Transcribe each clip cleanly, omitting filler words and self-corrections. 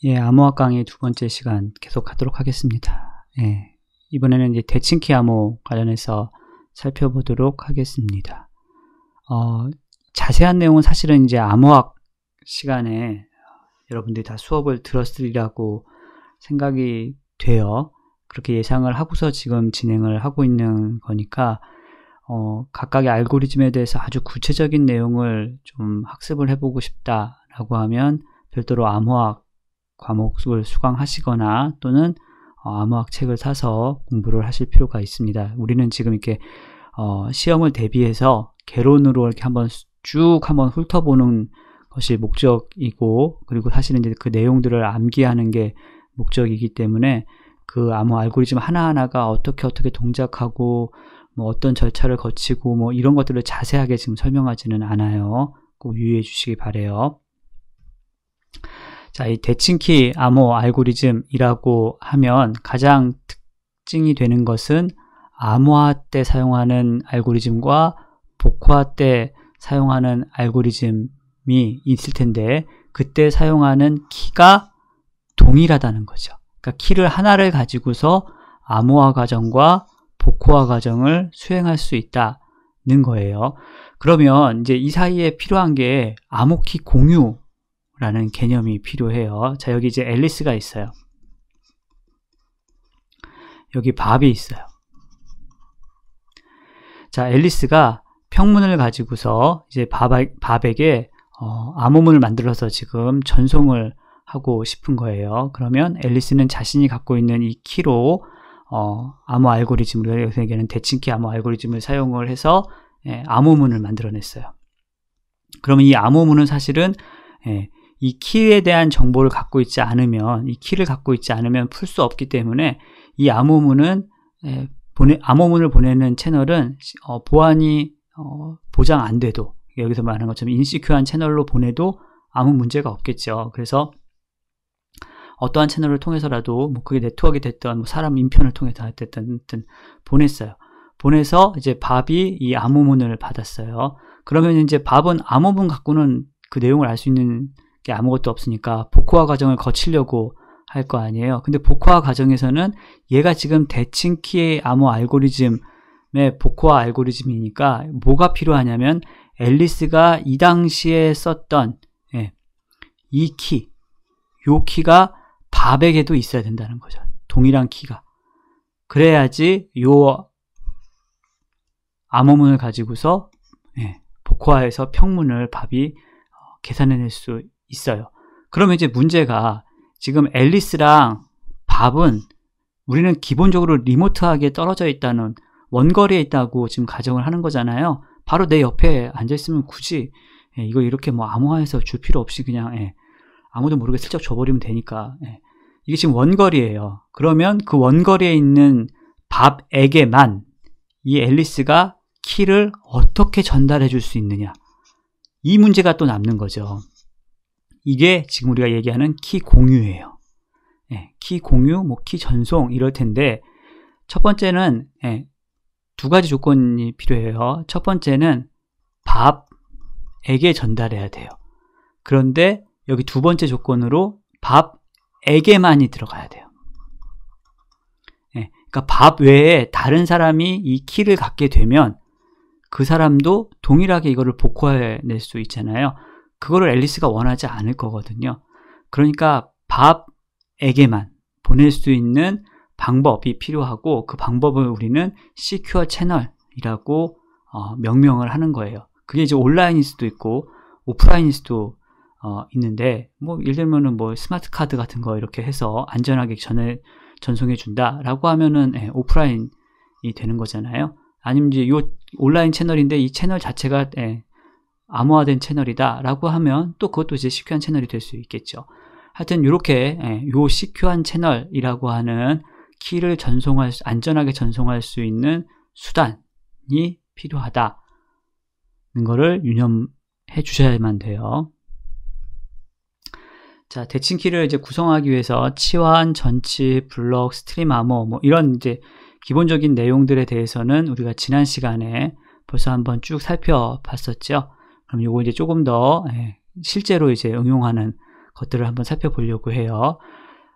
예, 암호학 강의 두 번째 시간 계속 하도록 하겠습니다. 예, 이번에는 이제 대칭키 암호 관련해서 살펴보도록 하겠습니다. 자세한 내용은 사실은 이제 암호학 시간에 여러분들이 다 수업을 들었으리라고 생각이 돼요. 그렇게 예상을 하고서 지금 진행을 하고 있는 거니까 각각의 알고리즘에 대해서 아주 구체적인 내용을 좀 학습을 해보고 싶다라고 하면 별도로 암호학 과목을 수강하시거나 또는 암호학 책을 사서 공부를 하실 필요가 있습니다. 우리는 지금 이렇게 시험을 대비해서 개론으로 이렇게 한번 쭉 한번 훑어보는 것이 목적이고, 그리고 사실은 이제 그 내용들을 암기하는 게 목적이기 때문에 그 암호 알고리즘 하나하나가 어떻게 동작하고 뭐 어떤 절차를 거치고 뭐 이런 것들을 자세하게 지금 설명하지는 않아요. 꼭 유의해 주시기 바래요. 자, 이 대칭키 암호 알고리즘이라고 하면 가장 특징이 되는 것은 암호화 때 사용하는 알고리즘과 복호화 때 사용하는 알고리즘이 있을 텐데, 그때 사용하는 키가 동일하다는 거죠. 그러니까 키를 하나를 가지고서 암호화 과정과 복호화 과정을 수행할 수 있다는 거예요. 그러면 이제 이 사이에 필요한 게 암호키 공유라는 개념이 필요해요. 자, 여기 이제 앨리스가 있어요. 여기 밥이 있어요. 자, 앨리스가 평문을 가지고서 이제 밥에게 암호문을 만들어서 지금 전송을 하고 싶은 거예요. 그러면 앨리스는 자신이 갖고 있는 이 키로 암호 알고리즘을, 여기서 얘기하는 대칭키 암호 알고리즘을 사용을 해서 암호문을 만들어냈어요. 그러면 이 암호문은 사실은 이 키에 대한 정보를 갖고 있지 않으면, 이 키를 갖고 있지 않으면 풀 수 없기 때문에 이 암호문은 암호문을 보내는 채널은 보안이 보장 안 돼도, 여기서 말하는 것처럼 인시큐어한 채널로 보내도 아무 문제가 없겠죠. 그래서 어떠한 채널을 통해서라도 뭐 그게 네트워크가 됐던 뭐 사람 인편을 통해서 됐든 보냈어요. 보내서 이제 밥이 이 암호문을 받았어요. 그러면 이제 밥은 암호문 갖고는 그 내용을 알 수 있는 게 아무것도 없으니까 복호화 과정을 거치려고 할 거 아니에요. 근데 복호화 과정에서는 얘가 지금 대칭키의 암호 알고리즘의 복호화 알고리즘이니까 뭐가 필요하냐면 앨리스가 이 당시에 썼던 이 키, 요 키가 밥에게도 있어야 된다는 거죠. 동일한 키가. 그래야지 요 암호문을 가지고서 복호화해서 평문을 밥이 계산해낼 수 있어요. 그러면 이제 문제가, 지금 앨리스랑 밥은 우리는 기본적으로 리모트하게 떨어져 있다는, 원거리에 있다고 지금 가정을 하는 거잖아요. 바로 내 옆에 앉아있으면 굳이 이거 이렇게 뭐 암호화해서 줄 필요 없이 그냥 아무도 모르게 슬쩍 줘버리면 되니까. 이게 지금 원거리예요. 그러면 그 원거리에 있는 밥에게만 이 앨리스가 키를 어떻게 전달해 줄 수 있느냐, 이 문제가 또 남는 거죠. 이게 지금 우리가 얘기하는 키 공유예요. 키 공유, 뭐 키 전송 이럴 텐데, 첫 번째는 두 가지 조건이 필요해요. 첫 번째는 밥에게 전달해야 돼요. 그런데 여기 두 번째 조건으로 밥에게만이 들어가야 돼요. 그러니까 밥 외에 다른 사람이 이 키를 갖게 되면 그 사람도 동일하게 이거를 복호해낼 수 있잖아요. 그거를 앨리스가 원하지 않을 거거든요. 그러니까 밥에게만 보낼 수 있는 방법이 필요하고, 그 방법을 우리는 시큐어 채널이라고 명명을 하는 거예요. 그게 이제 온라인일 수도 있고 오프라인일 수도 있는데, 뭐 예를 들면은 뭐 스마트 카드 같은 거 이렇게 해서 안전하게 전송해 준다라고 하면은 오프라인이 되는 거잖아요. 아니면 이제 요 온라인 채널인데 이 채널 자체가 암호화된 채널이다라고 하면 또 그것도 이제 시큐어한 채널이 될 수 있겠죠. 하여튼 이렇게 요 시큐어한 채널이라고 하는 키를 안전하게 전송할 수 있는 수단이 필요하다는 거를 유념해 주셔야만 돼요. 자, 대칭키를 이제 구성하기 위해서 치환, 전치, 블럭, 스트림 암호 뭐 이런 이제 기본적인 내용들에 대해서는 우리가 지난 시간에 벌써 한번 쭉 살펴봤었죠. 그럼 요거 이제 조금 더 실제로 이제 응용하는 것들을 한번 살펴보려고 해요.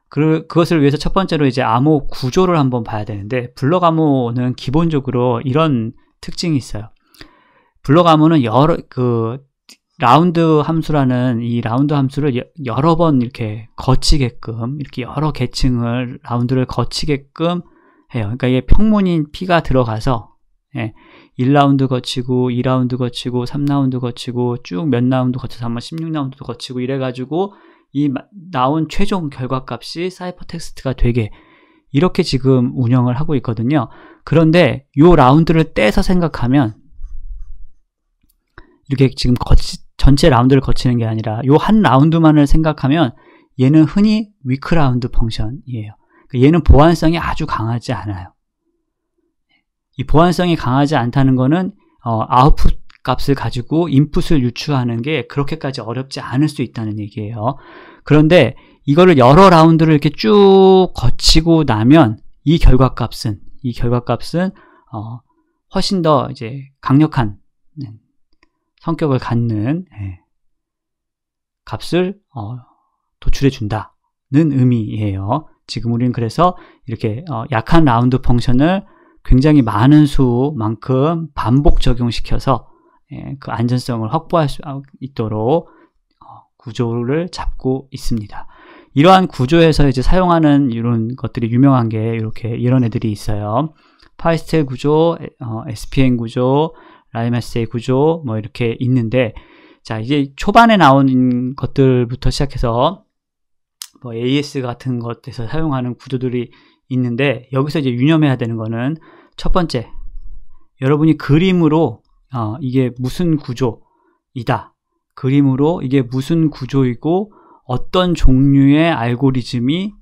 그것을 위해서 첫 번째로 이제 암호 구조를 한번 봐야 되는데, 블럭 암호는 기본적으로 이런 특징이 있어요. 블럭 암호는 라운드 함수라는 이 라운드 함수를 여러 번 이렇게 거치게끔, 이렇게 여러 계층을, 라운드를 거치게끔 해요. 그러니까 이게 평문인 P가 들어가서, 1라운드 거치고, 2라운드 거치고, 3라운드 거치고, 쭉 몇 라운드 거쳐서 한번 16라운드도 거치고 이래가지고, 이 나온 최종 결과값이 사이퍼 텍스트가 되게, 이렇게 지금 운영을 하고 있거든요. 그런데 요 라운드를 떼서 생각하면, 이렇게 지금 전체 라운드를 거치는 게 아니라 요 한 라운드만을 생각하면 얘는 흔히 위크 라운드 펑션이에요. 얘는 보안성이 아주 강하지 않아요. 이 보안성이 강하지 않다는 거는 아웃풋 값을 가지고 인풋을 유추하는 게 그렇게까지 어렵지 않을 수 있다는 얘기예요. 그런데 이거를 여러 라운드를 이렇게 쭉 거치고 나면 이 결과값은 훨씬 더 이제 강력한 성격을 갖는 값을 도출해 준다는 의미예요. 지금 우리는 그래서 이렇게 약한 라운드 펑션을 굉장히 많은 수만큼 반복 적용시켜서 그 안전성을 확보할 수 있도록 구조를 잡고 있습니다. 이러한 구조에서 이제 사용하는 이런 것들이 유명한 게 이런 애들이 있어요. 파이스텔 구조, SPN 구조, 라임SA 구조 뭐 이렇게 있는데, 자 이제 초반에 나온 것들부터 시작해서 뭐 AES 같은 것에서 사용하는 구조들이 있는데, 여기서 이제 유념해야 되는 거는 첫 번째, 여러분이 그림으로 이게 무슨 구조이다, 그림으로 이게 무슨 구조이고 어떤 종류의 알고리즘이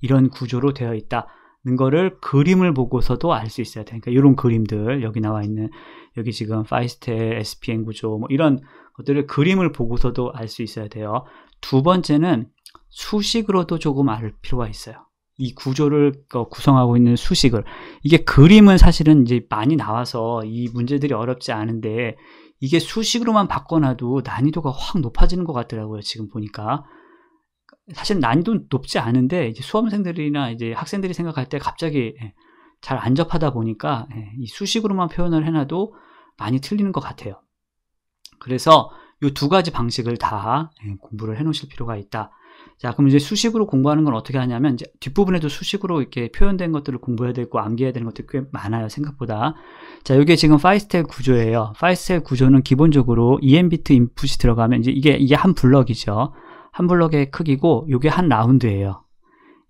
이런 구조로 되어 있다 는 거를 그림을 보고서도 알 수 있어야 되니까, 이런 그림들 여기 나와 있는, 여기 지금 파이스텔, SPN 구조 뭐 이런 것들을 그림을 보고서도 알 수 있어야 돼요. 두 번째는 수식으로도 조금 알 필요가 있어요. 이 구조를 구성하고 있는 수식을. 이게 그림은 사실은 이제 많이 나와서 이 문제들이 어렵지 않은데, 이게 수식으로만 바꿔놔도 난이도가 확 높아지는 것 같더라고요. 지금 보니까. 사실 난이도는 높지 않은데, 이제 수험생들이나 이제 학생들이 생각할 때 갑자기 잘 안 접하다 보니까 이 수식으로만 표현을 해놔도 많이 틀리는 것 같아요. 그래서 이 두 가지 방식을 다 공부를 해 놓으실 필요가 있다. 자, 그럼 이제 수식으로 공부하는 건 어떻게 하냐면, 이제 뒷부분에도 수식으로 이렇게 표현된 것들을 공부해야 되고 암기해야 되는 것들이 꽤 많아요, 생각보다. 자, 이게 지금 파이스텔 구조예요. 파이스텔 구조는 기본적으로 EM 비트 인풋이 들어가면 이게 한 블럭이죠. 한 블럭의 크기고, 요게 한 라운드예요.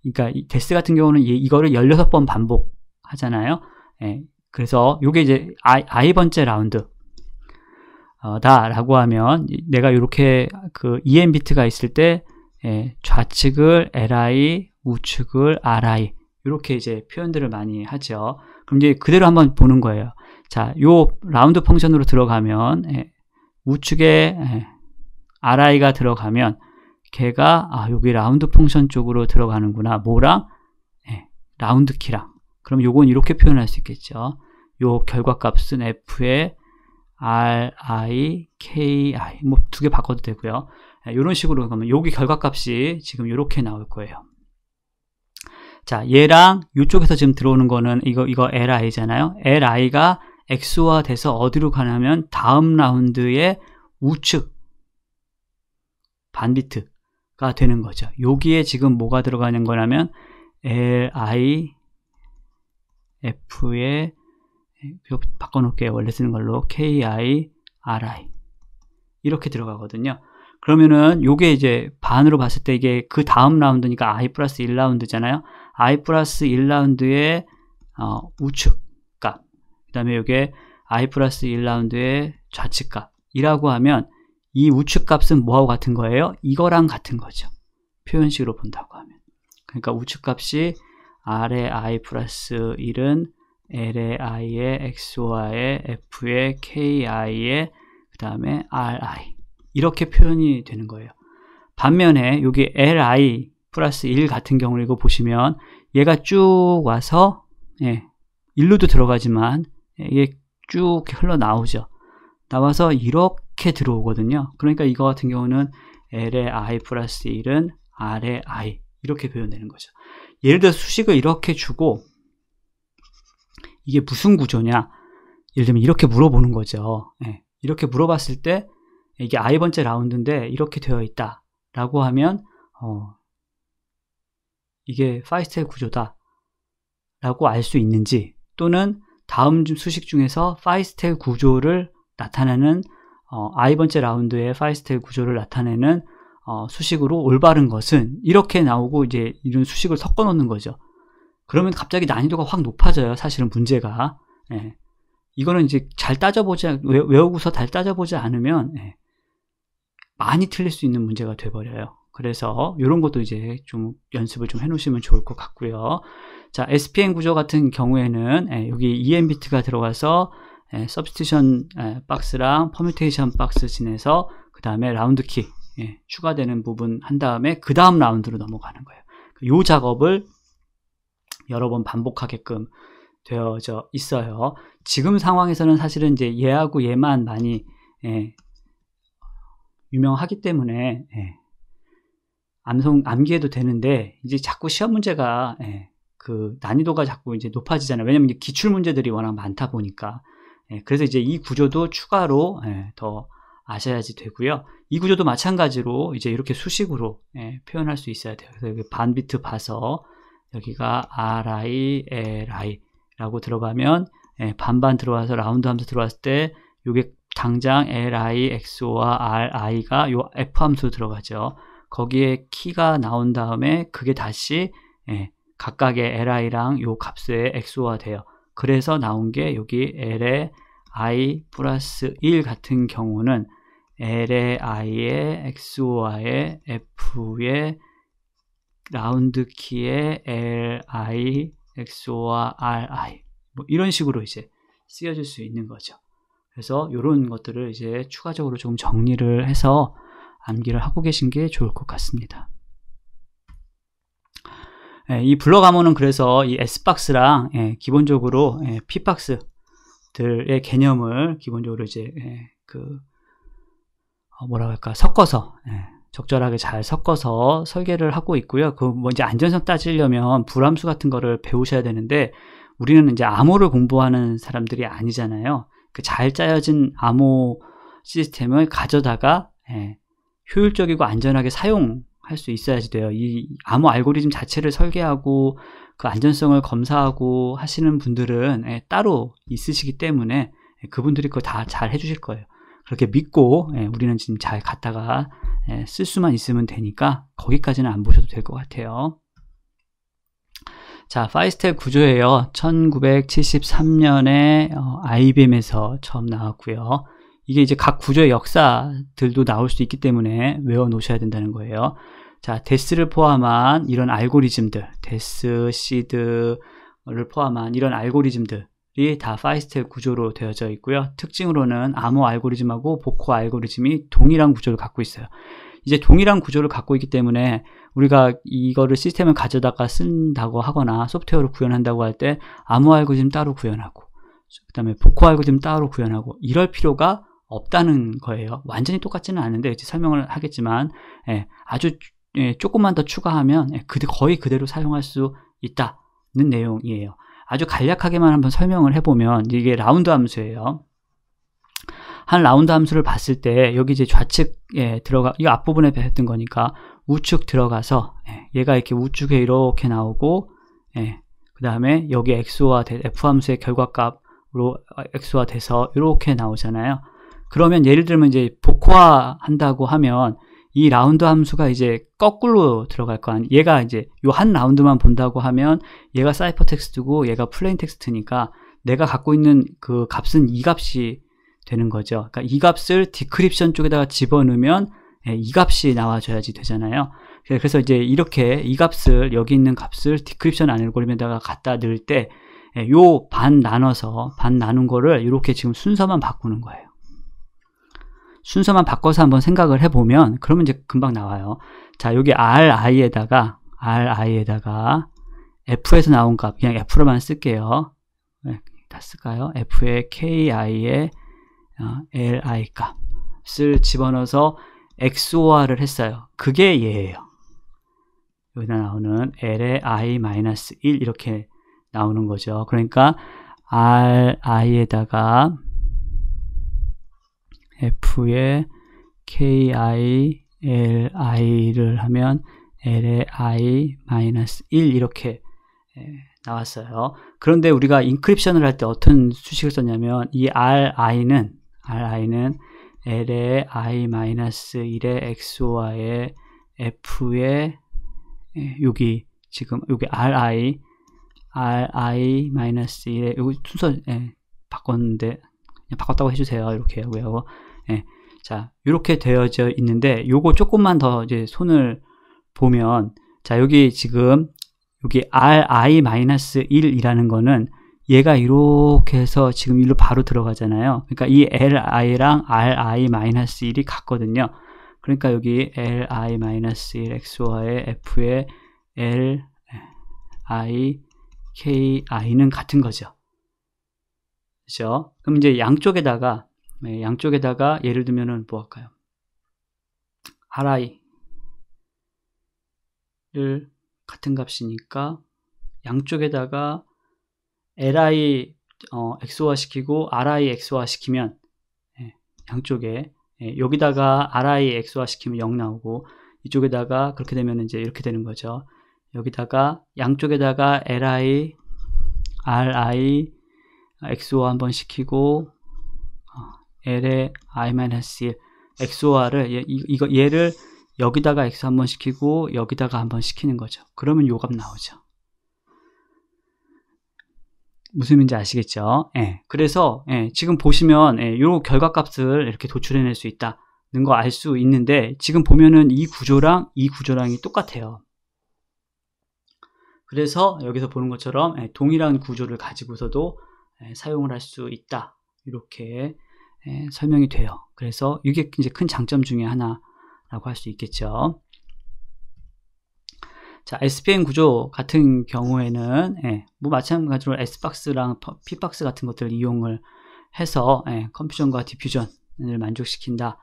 그러니까 이 데스 같은 경우는 이거를 16번 반복하잖아요. 그래서 요게 이제 i번째 라운드 다라고 하면, 내가 이렇게 그 EM 비트가 있을 때 좌측을 li, 우측을 ri, 이렇게 이제 표현들을 많이 하죠. 그럼 이제 그대로 한번 보는 거예요. 자, 요 라운드 펑션으로 들어가면 우측에 ri가 들어가면 걔가 여기 라운드 펑션 쪽으로 들어가는구나. 뭐랑? 라운드 키랑. 그럼 요건 이렇게 표현할 수 있겠죠. 요 결과값은 f의 ri, ki, 뭐 두 개 바꿔도 되고요. 이런 식으로 가면 여기 결과값이 지금 이렇게 나올 거예요. 자, 얘랑 이쪽에서 지금 들어오는 거는 이거 li잖아요. li가 x화 돼서 어디로 가냐면 다음 라운드의 우측 반비트가 되는 거죠. 여기에 지금 뭐가 들어가는 거냐면 li, f에 바꿔놓을게요. 원래 쓰는 걸로 ki, ri 이렇게 들어가거든요. 그러면은 요게 이제 반으로 봤을 때 이게 그 다음 라운드니까 i 플러스 1라운드잖아요. i 플러스 1라운드의 우측 값, 그 다음에 요게 i 플러스 1라운드의 좌측 값이라고 하면, 이 우측 값은 뭐하고 같은 거예요? 이거랑 같은 거죠. 표현식으로 본다고 하면. 그러니까 우측 값이 r의 i 플러스 1은 l의 i의 xy의 f의 ki의 그 다음에 ri, 이렇게 표현이 되는 거예요. 반면에 여기 li 플러스 1 같은 경우를 이거 보시면 얘가 쭉 와서 1루도 들어가지만 이게 쭉 흘러나오죠. 나와서 이렇게 들어오거든요. 그러니까 이거 같은 경우는 L의 I 플러스 1은 R의 I 이렇게 표현되는 거죠. 예를 들어 수식을 이렇게 주고 이게 무슨 구조냐 예를 들면 이렇게 물어보는 거죠. 예, 이렇게 물어봤을 때 이게 I번째 라운드인데 이렇게 되어 있다 라고 하면 이게 파이스텔 구조다 라고 알 수 있는지, 또는 다음 수식 중에서 파이스텔 구조를 나타내는 I번째 라운드의 파이스텔 구조를 나타내는 수식으로 올바른 것은 이렇게 나오고 이제 이런 수식을 섞어 놓는 거죠. 그러면 갑자기 난이도가 확 높아져요. 사실은 문제가. 예. 이거는 이제 잘 따져보지, 외우고서 잘 따져보지 않으면 많이 틀릴 수 있는 문제가 돼버려요. 그래서 이런 것도 이제 좀 연습을 좀 해놓으시면 좋을 것 같고요. 자, SPN 구조 같은 경우에는 여기 EM 비트가 들어가서 서브스티션 박스랑 퍼뮤테이션 박스 지내서 그 다음에 라운드 키 추가되는 부분 한 다음에 그 다음 라운드로 넘어가는 거예요. 이 작업을 여러 번 반복하게끔 되어져 있어요. 지금 상황에서는 사실은 이제 얘하고 얘만 많이 유명하기 때문에 암기해도 되는데, 이제 자꾸 시험 문제가 그 난이도가 자꾸 이제 높아지잖아요. 왜냐면 이제 기출 문제들이 워낙 많다 보니까. 그래서 이제 이 구조도 추가로 더 아셔야지 되고요. 이 구조도 마찬가지로 이제 이렇게 수식으로 표현할 수 있어야 돼요. 그래서 여기 반 비트 봐서 여기가 RI, LI 라고 들어가면 반반 들어와서 라운드 함수 들어왔을 때 이게 당장 LI, XO와 RI가 요 F 함수 들어가죠. 거기에 키가 나온 다음에 그게 다시 각각의 LI랑 요 값의 XO가 돼요. 그래서 나온 게 여기 L의 I 플러스 1 같은 경우는 L의 I의 XO와의 F의 라운드 키의 LI, XO와 RI 뭐 이런 식으로 이제 쓰여질 수 있는 거죠. 그래서 이런 것들을 이제 추가적으로 좀 정리를 해서 암기를 하고 계신 게 좋을 것 같습니다. 이 블럭 암호는 그래서 이 S박스랑 기본적으로 P박스들의 개념을 기본적으로 이제 뭐라고 할까 섞어서 적절하게 잘 섞어서 설계를 하고 있고요. 그 뭐 이제 안전성 따지려면 불함수 같은 거를 배우셔야 되는데 우리는 이제 암호를 공부하는 사람들이 아니잖아요. 그 잘 짜여진 암호 시스템을 가져다가 효율적이고 안전하게 사용할 수 있어야지 돼요. 이 암호 알고리즘 자체를 설계하고 그 안전성을 검사하고 하시는 분들은 따로 있으시기 때문에 그분들이 그거 다 잘 해주실 거예요. 그렇게 믿고 우리는 지금 잘 갖다가 쓸 수만 있으면 되니까 거기까지는 안 보셔도 될 것 같아요. 자, 파이스텔 구조예요. 1973년에 IBM에서 처음 나왔고요. 이게 이제 각 구조의 역사들도 나올 수 있기 때문에 외워 놓으셔야 된다는 거예요. 자, 데스를 포함한 이런 알고리즘들, 데스, 시드를 포함한 이런 알고리즘들이 다 파이스텔 구조로 되어져 있고요. 특징으로는 암호 알고리즘하고 복호 알고리즘이 동일한 구조를 갖고 있어요. 이제 동일한 구조를 갖고 있기 때문에 우리가 이거를 시스템을 가져다가 쓴다고 하거나 소프트웨어로 구현한다고 할 때 암호 알고리즘 따로 구현하고 그 다음에 복호 알고리즘 따로 구현하고 이럴 필요가 없다는 거예요. 완전히 똑같지는 않은데 이제 설명을 하겠지만 아주 조금만 더 추가하면 거의 그대로 사용할 수 있다는 내용이에요. 아주 간략하게만 한번 설명을 해보면 이게 라운드 함수예요. 한 라운드 함수를 봤을 때 여기 이제 좌측에 들어가, 이 앞부분에 배웠던 거니까 우측 들어가서 얘가 이렇게 우측에 이렇게 나오고 그 다음에 여기 XO와 F 함수의 결과값으로 XO화 돼서 이렇게 나오잖아요. 그러면 예를 들면 이제 복호화 한다고 하면 이 라운드 함수가 이제 거꾸로 들어갈 거 아니에요. 얘가 이제 요 한 라운드만 본다고 하면 얘가 사이퍼 텍스트고 얘가 플레인 텍스트니까 내가 갖고 있는 그 값은 이 값이 되는 거죠. 그러니까 이 값을 디크립션 쪽에다가 집어넣으면 이 값이 나와줘야지 되잖아요. 그래서 이제 이렇게 이 값을, 여기 있는 값을 디크립션 알고리즘에다가 갖다 넣을 때 요 반 나눈 거를 이렇게 지금 순서만 바꾸는 거예요. 순서만 바꿔서 한번 생각을 해보면 그러면 이제 금방 나와요. 자, 여기 RI에다가 F에서 나온 값 그냥 F로만 쓸게요. 다 쓸까요? F의 KI의 LI 값을 집어넣어서 XOR을 했어요. 그게 얘예요. 여기다 나오는 L의 i-1 이렇게 나오는 거죠. 그러니까 ri에다가 f의 ki, li를 하면 L의 i-1 이렇게 나왔어요. 그런데 우리가 인크립션을 할 때 어떤 수식을 썼냐면 이 ri는 L의 i-1의 XOR의 f의 여기 지금 여기 ri-1의 여기 순서 바꿨는데 그냥 바꿨다고 해주세요. 이렇게 하고요. 자, 이렇게 되어져 있는데 요거 조금만 더 이제 손을 보면 자, 여기 지금 여기 ri-1이라는 거는 얘가 이렇게 해서 지금 일로 바로 들어가잖아요. 그러니까 이 li랑 ri-1이 같거든요. 그러니까 여기 li-1 XOR의 f의 li, ki는 같은 거죠. 그렇죠? 그럼 이제 양쪽에다가 예를 들면은 뭐 할까요? ri를 같은 값이니까 양쪽에다가 li XOR 시키고 ri XOR 시키면 양쪽에 여기다가 ri XOR 시키면 0 나오고 이쪽에다가 그렇게 되면 이제 이렇게 되는 거죠. 여기다가 양쪽에다가 ri XOR 한번 시키고 L의 i-1 XOR을 얘를 여기다가 X 한번 시키고 여기다가 한번 시키는 거죠. 그러면 요 값 나오죠. 무슨 의미인지 아시겠죠? 그래서 지금 보시면 요 결과값을 이렇게 도출해낼 수 있다는 거 알 수 있는데 지금 보면은 이 구조랑 이 구조랑이 똑같아요. 그래서 여기서 보는 것처럼 동일한 구조를 가지고서도 사용을 할 수 있다. 이렇게 설명이 돼요. 그래서 이게 이제 큰 장점 중에 하나라고 할 수 있겠죠. 자, SPN 구조 같은 경우에는 뭐 마찬가지로 S박스랑 P박스 같은 것들을 이용을 해서 컴퓨전과 디퓨전을 만족시킨다.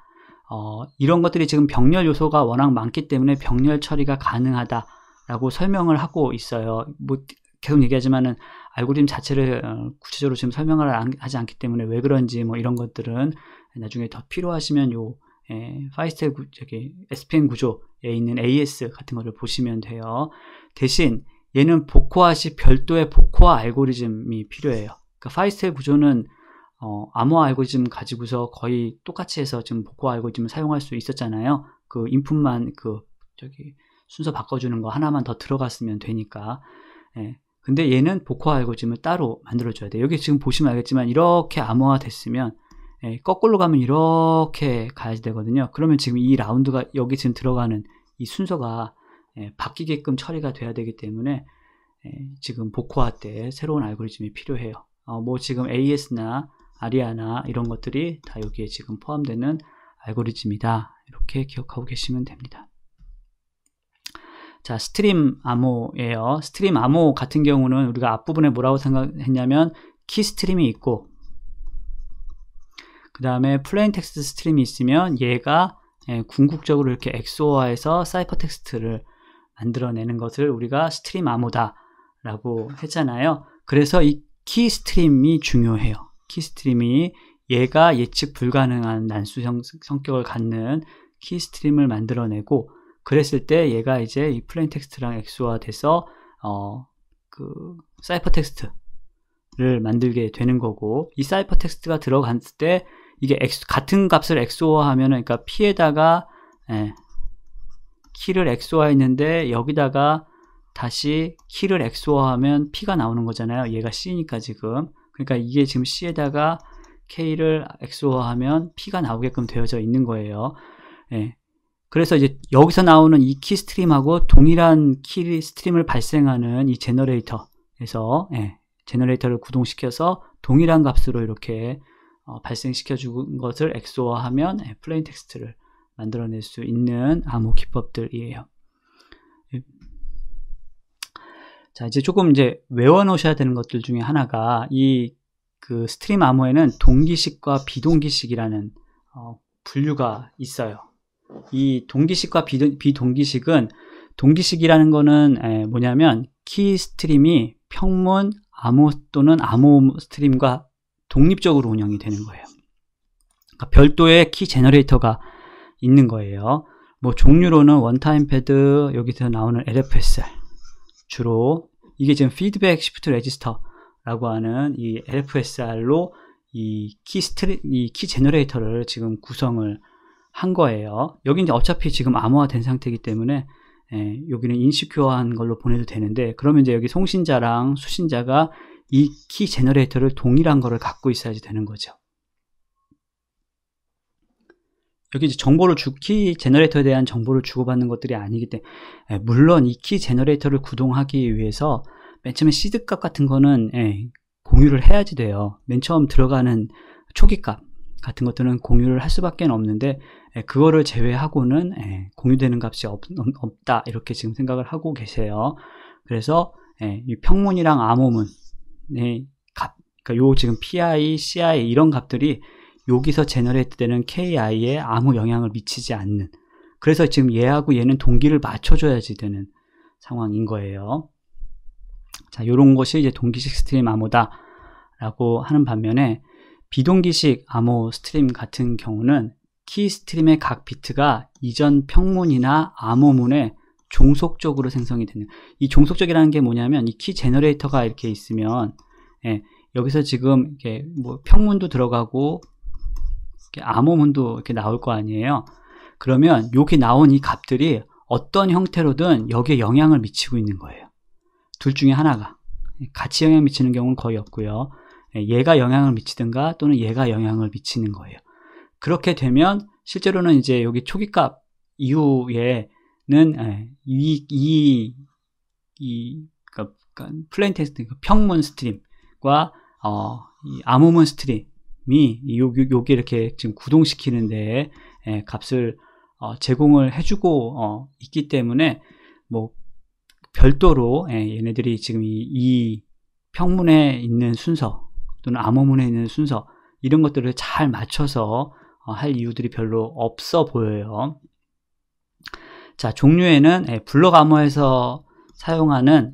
이런 것들이 지금 병렬 요소가 워낙 많기 때문에 병렬 처리가 가능하다라고 설명을 하고 있어요. 뭐 계속 얘기하지만은 알고리즘 자체를 구체적으로 지금 설명을 하지 않기 때문에 왜 그런지 뭐 이런 것들은 나중에 더 필요하시면 요 파이스텔 SPN 구조에 있는 AS 같은 거를 보시면 돼요. 대신 얘는 복호화시 별도의 복호화 알고리즘이 필요해요. 그러니까 파이스텔 구조는 암호화 알고리즘 가지고서 거의 똑같이 해서 지금 복호화 알고리즘을 사용할 수 있었잖아요. 그 인풋만 순서 바꿔주는 거 하나만 더 들어갔으면 되니까. 근데 얘는 복호화 알고리즘을 따로 만들어줘야 돼요. 여기 지금 보시면 알겠지만 이렇게 암호화 됐으면 거꾸로 가면 이렇게 가야 되거든요. 그러면 지금 이 라운드가 여기 지금 들어가는 이 순서가 바뀌게끔 처리가 돼야 되기 때문에 지금 복호화 때 새로운 알고리즘이 필요해요. 뭐 지금 AES나 아리아나 이런 것들이 다 여기에 지금 포함되는 알고리즘이다. 이렇게 기억하고 계시면 됩니다. 자, 스트림 암호예요. 스트림 암호 같은 경우는 우리가 앞부분에 뭐라고 생각했냐면 키 스트림이 있고 그 다음에 플레인 텍스트 스트림이 있으면 얘가 궁극적으로 이렇게 XOR해서 사이퍼 텍스트를 만들어내는 것을 우리가 스트림 암호다 라고 했잖아요. 그래서 이 키 스트림이 중요해요. 키 스트림이 얘가 예측 불가능한 난수 성격을 갖는 키 스트림을 만들어내고 그랬을 때 얘가 이제 이 플레인 텍스트랑 XOR 돼서 그 사이퍼 텍스트를 만들게 되는 거고 이 사이퍼 텍스트가 들어갔을 때 이게 같은 값을 XOR 하면은 그러니까 P에다가 키를 XOR 했는데 여기다가 다시 키를 XOR 하면 P가 나오는 거잖아요. 얘가 C니까 지금. 그러니까 이게 지금 C에다가 K를 XOR 하면 P가 나오게끔 되어져 있는 거예요. 그래서 이제 여기서 나오는 이 키 스트림하고 동일한 키 스트림을 발생하는 이 제너레이터에서 제너레이터를 구동시켜서 동일한 값으로 이렇게 발생시켜 준 것을 XOR 하면 플레인 텍스트를 만들어낼 수 있는 암호 기법들이에요. 자, 이제 조금 이제 외워 놓으셔야 되는 것들 중에 하나가 그 스트림 암호에는 동기식과 비동기식이라는 분류가 있어요. 이 동기식과 비동기식은, 동기식이라는 거는 뭐냐면 키 스트림이 평문, 암호 또는 암호 스트림과 독립적으로 운영이 되는 거예요. 그러니까 별도의 키 제너레이터가 있는 거예요. 뭐 종류로는 원타임 패드, 여기서 나오는 LFSR, 주로 이게 지금 피드백 시프트 레지스터라고 하는 이 LFSR로 이 키 제너레이터를 지금 구성을 한 거예요. 여기 이제 어차피 지금 암호화된 상태이기 때문에 여기는 인시큐어한 걸로 보내도 되는데, 그러면 이제 여기 송신자랑 수신자가 이 키 제너레이터를 동일한 거를 갖고 있어야지 되는 거죠. 여기 이제 키 제너레이터에 대한 정보를 주고받는 것들이 아니기 때문에, 물론 이 키 제너레이터를 구동하기 위해서 맨 처음에 시드값 같은 거는 공유를 해야지 돼요. 맨 처음 들어가는 초기값 같은 것들은 공유를 할 수밖에 없는데, 그거를 제외하고는 공유되는 값이 없다, 이렇게 지금 생각을 하고 계세요. 그래서 이 평문이랑 암호문의 값, 그러니까 요 지금 PI, CI 이런 값들이 여기서 제너레이트 되는 KI에 아무 영향을 미치지 않는, 그래서 지금 얘하고 얘는 동기를 맞춰줘야지 되는 상황인 거예요. 자, 요런 것이 이제 동기식 스트림 암호다 라고 하는 반면에, 비동기식 암호 스트림 같은 경우는 키 스트림의 각 비트가 이전 평문이나 암호문에 종속적으로 생성이 되는, 이 종속적이라는 게 뭐냐면, 이 키 제너레이터가 이렇게 있으면 여기서 지금 이렇게 뭐 평문도 들어가고 암호문도 이렇게 나올 거 아니에요. 그러면 여기 나온 이 값들이 어떤 형태로든 여기에 영향을 미치고 있는 거예요. 둘 중에 하나가. 같이 영향을 미치는 경우는 거의 없고요. 얘가 영향을 미치든가 또는 얘가 영향을 미치는 거예요. 그렇게 되면 실제로는 이제 여기 초기값 이후에는 그러니까 플레인 텍스트, 평문 스트림과 이 암호문 스트림이 요게 이렇게 지금 구동시키는데 값을 제공을 해주고 있기 때문에, 뭐 별도로 얘네들이 지금 이 평문에 있는 순서 또는 암호문에 있는 순서, 이런 것들을 잘 맞춰서 할 이유들이 별로 없어 보여요. 자, 종류에는 블럭 암호에서 사용하는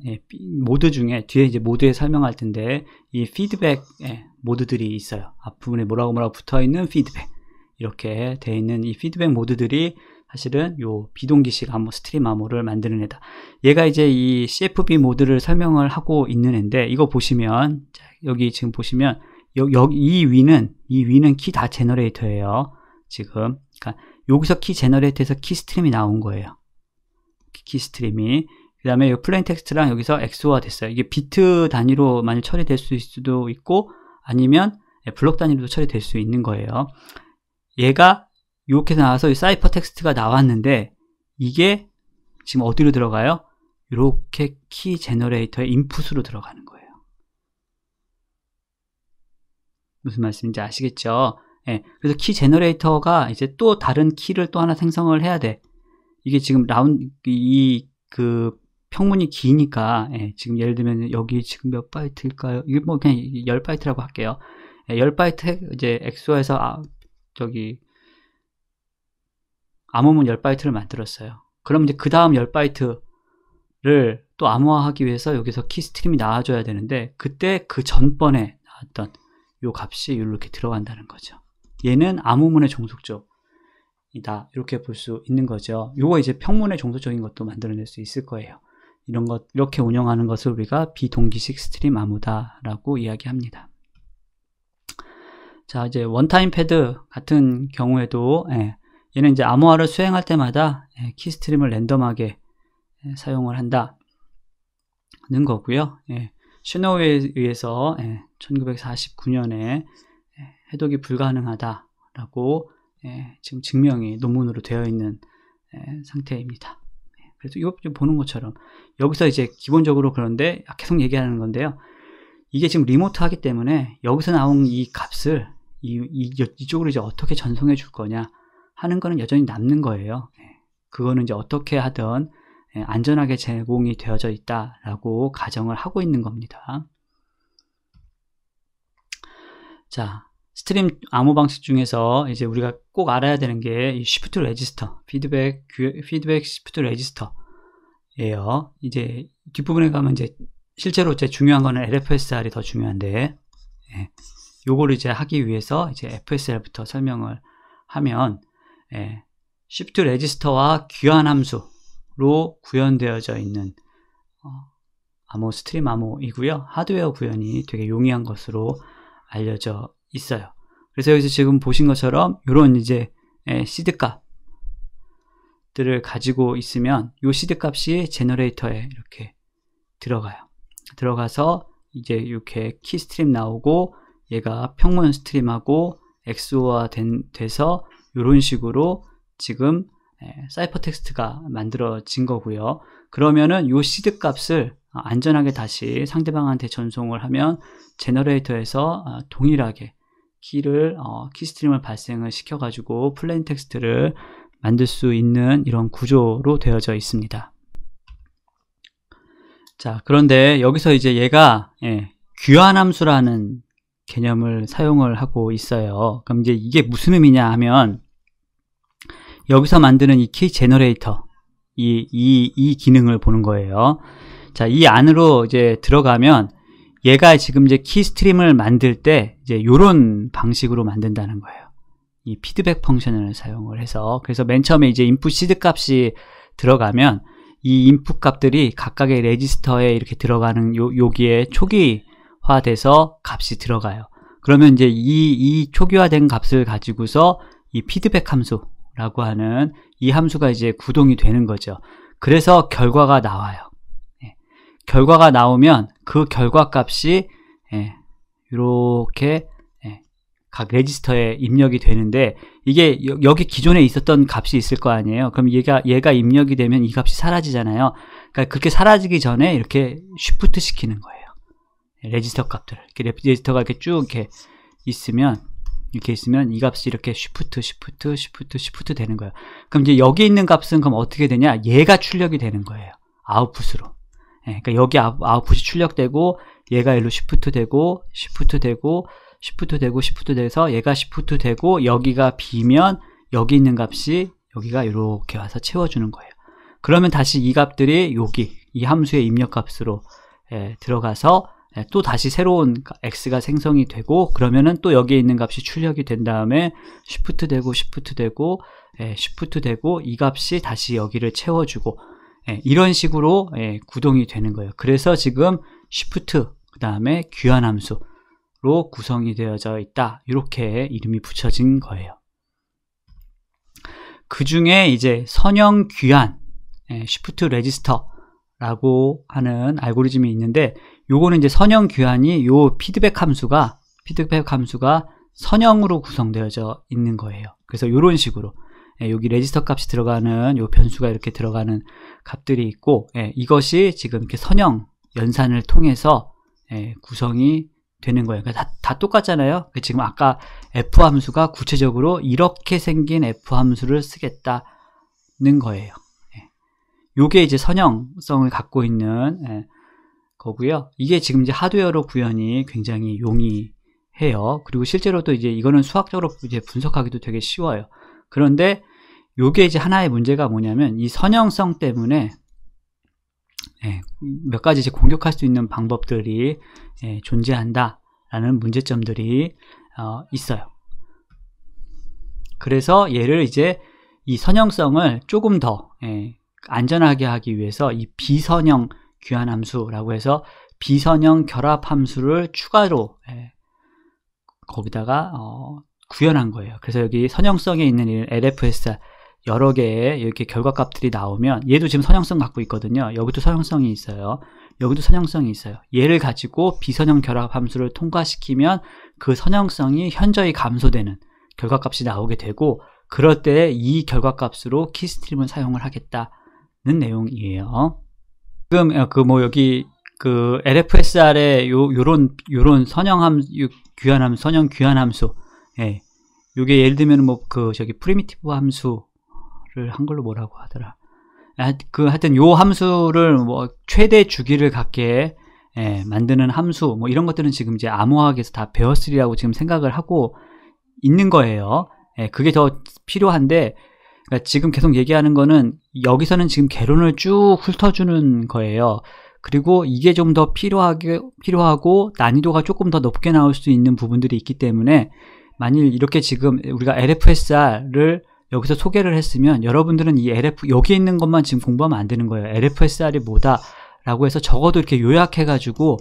모드 중에, 뒤에 이제 모드에 설명할 텐데, 이 피드백 모드들이 있어요. 앞부분에 뭐라고 붙어 있는 피드백, 이렇게 되어 있는 이 피드백 모드들이 사실은 요 비동기식 암호, 스트림 암호를 만드는 애다. 얘가 이제 이 CFB 모드를 설명을 하고 있는 애인데, 이거 보시면, 자, 여기 지금 보시면 이 위는 키 다 제너레이터예요. 지금 그러니까 여기서 키 제너레이터에서 키 스트림이 나온 거예요. 키 스트림이. 그 다음에 이 플레인 텍스트랑 여기서 XOR 됐어요. 이게 비트 단위로 만약 처리될 수도 있고, 아니면 블록 단위로도 처리될 수 있는 거예요. 얘가 이렇게 나와서 이 사이퍼 텍스트가 나왔는데, 이게 지금 어디로 들어가요? 이렇게 키 제너레이터의 인풋으로 들어가는 거예요. 무슨 말씀인지 아시겠죠? 그래서 키 제너레이터가 이제 또 다른 키를 또 하나 생성을 해야 돼. 이게 지금 그 평문이 기니까, 지금 예를 들면 여기 지금 몇 바이트일까요? 이게 뭐 그냥 10바이트라고 할게요. 10바이트 이제 엑소에서 저기 암호문 10바이트를 만들었어요. 그럼 이제 그 다음 10바이트를 또 암호화하기 위해서 여기서 키 스트림이 나와줘야 되는데, 그때 그 전번에 나왔던 요 값이 이렇게 들어간다는 거죠. 얘는 암호문의 종속적이다, 이렇게 볼 수 있는 거죠. 요거 이제 평문의 종속적인 것도 만들어낼 수 있을 거예요. 이런 것, 이렇게 운영하는 것을 우리가 비동기식 스트림 암호다라고 이야기합니다. 자, 이제 원타임 패드 같은 경우에도 얘는 이제 암호화를 수행할 때마다 키 스트림을 랜덤하게 사용을 한다는 거고요. 슈노우에 의해서 1949년에 해독이 불가능하다라고 지금 증명이 논문으로 되어 있는 상태입니다. 그래서 이거 좀 보는 것처럼 여기서 이제 기본적으로, 그런데 계속 얘기하는 건데요. 이게 지금 리모트 하기 때문에 여기서 나온 이 값을 이쪽으로 이제 어떻게 전송해 줄 거냐 하는 거는 여전히 남는 거예요. 그거는 이제 어떻게 하든 안전하게 제공이 되어져 있다라고 가정을 하고 있는 겁니다. 자, 스트림 암호 방식 중에서 이제 우리가 꼭 알아야 되는 게 이 shift register, 피드백 shift register예요. 이제 뒷부분에 가면 이제 실제로 제 중요한 거는 LFSR이 더 중요한데, 예, 요거를 이제 하기 위해서 이제 FSR부터 설명을 하면, 예, shift register와 귀환 함수로 구현되어져 있는 암호, 스트림 암호이고요. 하드웨어 구현이 되게 용이한 것으로 알려져 있어요. 그래서 여기서 지금 보신 것처럼 이런 이제 시드 값들을 가지고 있으면 이 시드 값이 제너레이터에 이렇게 들어가서 이제 이렇게 키 스트림 나오고 얘가 평문 스트림하고 XOR화 돼서 이런 식으로 지금 사이퍼 텍스트가 만들어진 거고요. 그러면은 이 시드 값을 안전하게 다시 상대방한테 전송을 하면 제너레이터에서 동일하게 키 스트림을 발생을 시켜가지고 플레인 텍스트를 만들 수 있는 이런 구조로 되어져 있습니다. 자, 그런데 여기서 이제 얘가 귀환 함수라는 개념을 사용을 하고 있어요. 그럼 이제 이게 무슨 의미냐 하면 여기서 만드는 이 키 제너레이터 이 기능을 보는 거예요. 자, 이 안으로 이제 들어가면 얘가 지금 이제 키 스트림을 만들 때 이제 요런 방식으로 만든다는 거예요. 이 피드백 펑션을 사용을 해서, 그래서 맨 처음에 이제 인풋 시드 값이 들어가면 이 인풋 값들이 각각의 레지스터에 이렇게 들어가는 여기에 초기화돼서 값이 들어가요. 그러면 이제 이 초기화된 값을 가지고서 이 피드백 함수라고 하는 이 함수가 이제 구동이 되는 거죠. 그래서 결과가 나와요. 결과가 나오면 그 결과 값이 이렇게 각 레지스터에 입력이 되는데, 이게 여기 기존에 있었던 값이 있을 거 아니에요. 그럼 얘가 입력이 되면 이 값이 사라지잖아요. 그러니까 그렇게 사라지기 전에 이렇게 쉬프트 시키는 거예요. 레지스터 값들을 이렇게 레지스터가 이렇게 쭉 이렇게 있으면 이 값이 이렇게 쉬프트 되는 거예요. 그럼 이제 여기 있는 값은 그럼 어떻게 되냐? 얘가 출력이 되는 거예요. 아웃풋으로. 그러니까 여기 아웃풋이 출력되고 얘가 일로 쉬프트 되고 돼서 얘가 쉬프트 되고 여기가 비면 여기 있는 값이 여기가 이렇게 와서 채워주는 거예요. 그러면 다시 이 값들이 여기 이 함수의 입력 값으로 들어가서 또 다시 새로운 x가 생성이 되고, 그러면은 또 여기에 있는 값이 출력이 된 다음에 쉬프트 되고 이 값이 다시 여기를 채워주고 이런 식으로 구동이 되는 거예요. 그래서 지금 쉬프트 그 다음에 귀환 함수로 구성이 되어져 있다, 이렇게 이름이 붙여진 거예요. 그 중에 이제 선형 귀환 쉬프트 레지스터라고 하는 알고리즘이 있는데, 요거는 이제 선형 귀환이 요 피드백 함수가 선형으로 구성되어져 있는 거예요. 그래서 요런 식으로 여기 레지스터 값이 들어가는 요 변수가 이렇게 들어가는 값들이 있고, 이것이 지금 이렇게 선형 연산을 통해서 구성이 되는 거예요. 그러니까 다 똑같잖아요. 지금 아까 f 함수가 구체적으로 이렇게 생긴 f 함수를 쓰겠다는 거예요. 요게 이제 선형성을 갖고 있는 거고요. 이게 지금 이제 하드웨어로 구현이 굉장히 용이해요. 그리고 실제로도 이제 이거는 수학적으로 이제 분석하기도 되게 쉬워요. 그런데 요게 이제 하나의 문제가 뭐냐면 이 선형성 때문에 몇 가지 이제 공격할 수 있는 방법들이 존재한다라는 문제점들이 있어요. 그래서 얘를 이제 이 선형성을 조금 더 안전하게 하기 위해서 이 비선형 귀환 함수라고 해서 비선형 결합 함수를 추가로 거기다가 구현한 거예요. 그래서 여기 선형성에 있는 LFSR 여러 개의 이렇게 결과값들이 나오면 얘도 지금 선형성 갖고 있거든요. 여기도 선형성이 있어요. 여기도 선형성이 있어요. 얘를 가지고 비선형 결합 함수를 통과시키면 그 선형성이 현저히 감소되는 결과값이 나오게 되고, 그럴 때 이 결과값으로 키스트림을 사용을 하겠다는 내용이에요. 지금 여기 LFSR의 요런 선형 귀환 함수, 요게 예를 들면 저기 프리미티브 함수를 한글로 뭐라고 하더라. 하여튼 요 함수를 최대 주기를 갖게 만드는 함수, 이런 것들은 지금 이제 암호학에서 다 배웠으리라고 지금 생각을 하고 있는 거예요. 예, 그게 더 필요한데, 그러니까 지금 계속 얘기하는 거는 여기서는 지금 개론을 쭉 훑어주는 거예요. 그리고 이게 좀 더 필요하고 난이도가 조금 더 높게 나올 수 있는 부분들이 있기 때문에, 만일 이렇게 지금 우리가 LFSR을 여기서 소개를 했으면 여러분들은 이 여기 있는 것만 지금 공부하면 안 되는 거예요. LFSR이 뭐다 라고 해서 적어도 이렇게 요약해 가지고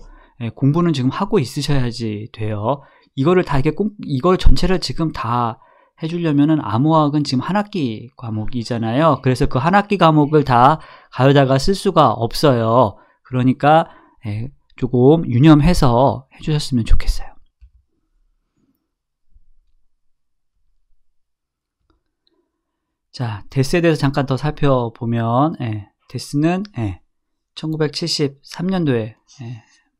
공부는 지금 하고 있으셔야지 돼요. 이거를 다 이걸 전체를 지금 다 해주려면은 암호화학은 지금 한 학기 과목이잖아요. 그래서 그 한 학기 과목을 다 가져다가 쓸 수가 없어요. 그러니까 조금 유념해서 해주셨으면 좋겠어요. 자, 데스에 대해서 잠깐 더 살펴보면, 데스는 1973년도에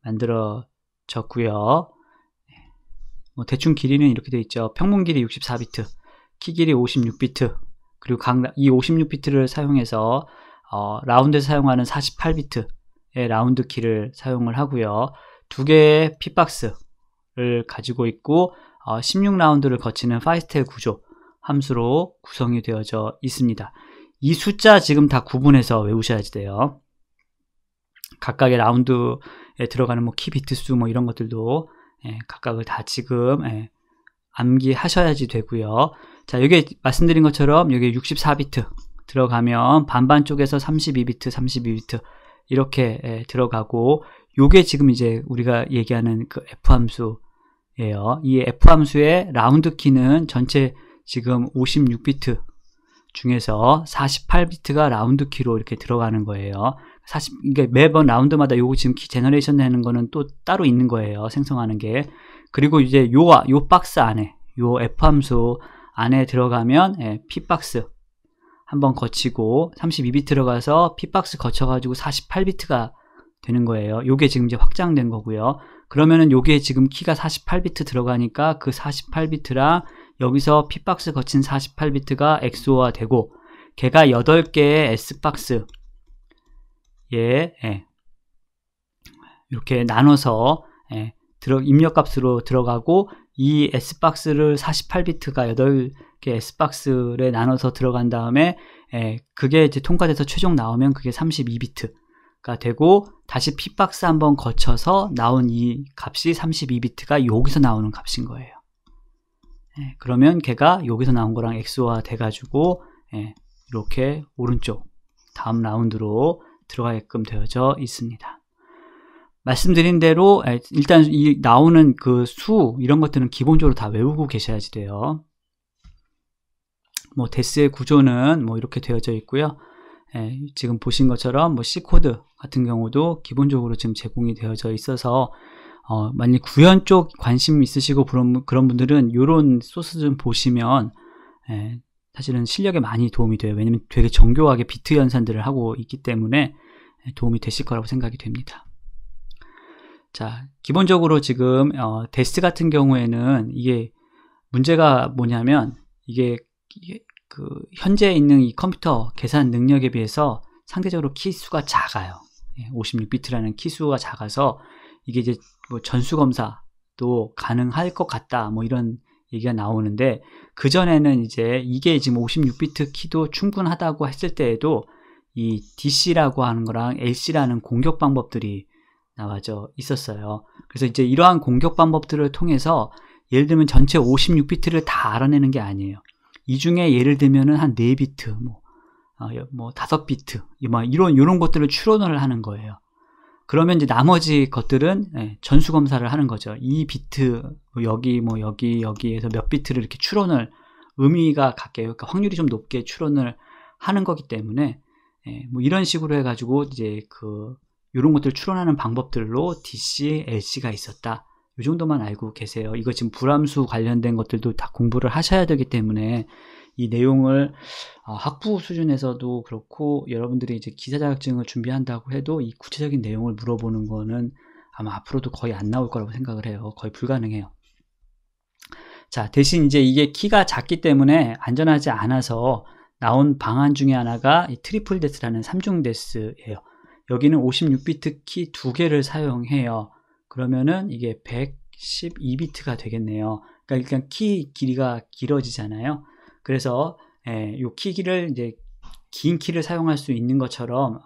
만들어졌고요. 뭐 대충 길이는 이렇게 되어 있죠. 평문 길이 64비트, 키 길이 56비트, 그리고 이 56비트를 사용해서 라운드에서 사용하는 48비트의 라운드 키를 사용을 하고요. 두 개의 핏박스를 가지고 있고 16라운드를 거치는 파이스텔 구조 함수로 구성이 되어져 있습니다. 이 숫자 지금 다 구분해서 외우셔야지 돼요. 각각의 라운드에 들어가는 뭐 키 비트 수 뭐 이런 것들도 각각을 다 지금 암기하셔야지 되고요. 자, 여기 말씀드린 것처럼 여기 64비트 들어가면 반반 쪽에서 32비트 이렇게 들어가고, 요게 지금 이제 우리가 얘기하는 그 F 함수예요. 이 F 함수의 라운드 키는 전체 지금 56비트 중에서 48비트가 라운드 키로 이렇게 들어가는 거예요. 그러니까 매번 라운드마다 요거 지금 키 제너레이션 되는 거는 또 따로 있는 거예요. 생성하는 게. 그리고 이제 요 박스 안에, 요 F 함수 안에 들어가면 P박스 한번 거치고 32비트 들어가서 P박스 거쳐가지고 48비트가 되는 거예요. 요게 지금 이제 확장된 거고요. 그러면은 요게 지금 키가 48비트 들어가니까 그 48비트랑 여기서 P박스 거친 48비트가 XOR가 되고, 걔가 8개의 S박스 이렇게 나눠서 입력값으로 들어가고, 이 S박스를 48비트가 8개 S박스에 나눠서 들어간 다음에 그게 이제 통과돼서 최종 나오면 그게 32비트가 되고, 다시 P박스 한번 거쳐서 나온 이 값이 32비트가 여기서 나오는 값인 거예요. 그러면 걔가 여기서 나온 거랑 XOR가 돼가지고 이렇게 오른쪽 다음 라운드로 들어가게끔 되어져 있습니다. 말씀드린 대로 일단 이 나오는 그 수 이런 것들은 기본적으로 다 외우고 계셔야지 돼요. 뭐 데스의 구조는 뭐 이렇게 되어져 있고요. 지금 보신 것처럼 뭐 C코드 같은 경우도 기본적으로 지금 제공이 되어져 있어서 만약 구현 쪽 관심 있으시고 그런 분들은 이런 소스 좀 보시면 사실은 실력에 많이 도움이 돼요. 왜냐면 되게 정교하게 비트 연산들을 하고 있기 때문에 도움이 되실 거라고 생각이 됩니다. 자, 기본적으로 지금 데스 같은 경우에는 이게 문제가 뭐냐면 이게 그 현재 있는 이 컴퓨터 계산 능력에 비해서 상대적으로 키수가 작아요. 56비트라는 키수가 작아서 이게 이제 뭐 전수 검사도 가능할 것 같다 뭐 이런 얘기가 나오는데, 그전에는 이제 이게 지금 56비트 키도 충분하다고 했을 때에도 이 DC라고 하는 거랑 LC라는 공격 방법들이 나와져 있었어요. 그래서 이제 이러한 공격 방법들을 통해서 예를 들면 전체 56비트를 다 알아내는 게 아니에요. 이 중에 예를 들면은 한 4비트, 뭐 5비트, 이런 것들을 추론을 하는 거예요. 그러면 이제 나머지 것들은 전수 검사를 하는 거죠. 이 비트, 여기에서 몇 비트를 이렇게 추론을 의미가 같게, 그러니까 확률이 좀 높게 추론을 하는 거기 때문에 뭐 이런 식으로 해가지고 이제 이런 것들을 추론하는 방법들로 DC, LC가 있었다. 이 정도만 알고 계세요. 이거 지금 불함수 관련된 것들도 다 공부를 하셔야 되기 때문에 이 내용을 학부 수준에서도 그렇고 여러분들이 이제 기사 자격증을 준비한다고 해도 이 구체적인 내용을 물어보는 거는 아마 앞으로도 거의 안 나올 거라고 생각을 해요. 거의 불가능해요. 자, 대신 이제 이게 키가 작기 때문에 안전하지 않아서 나온 방안 중에 하나가 이 트리플 데스라는 3중 데스예요. 여기는 56비트 키 2개를 사용해요. 그러면은 이게 112비트가 되겠네요. 그러니까 일단 키 길이가 길어지잖아요. 그래서 요 키 길이를 이제 긴 키를 사용할 수 있는 것처럼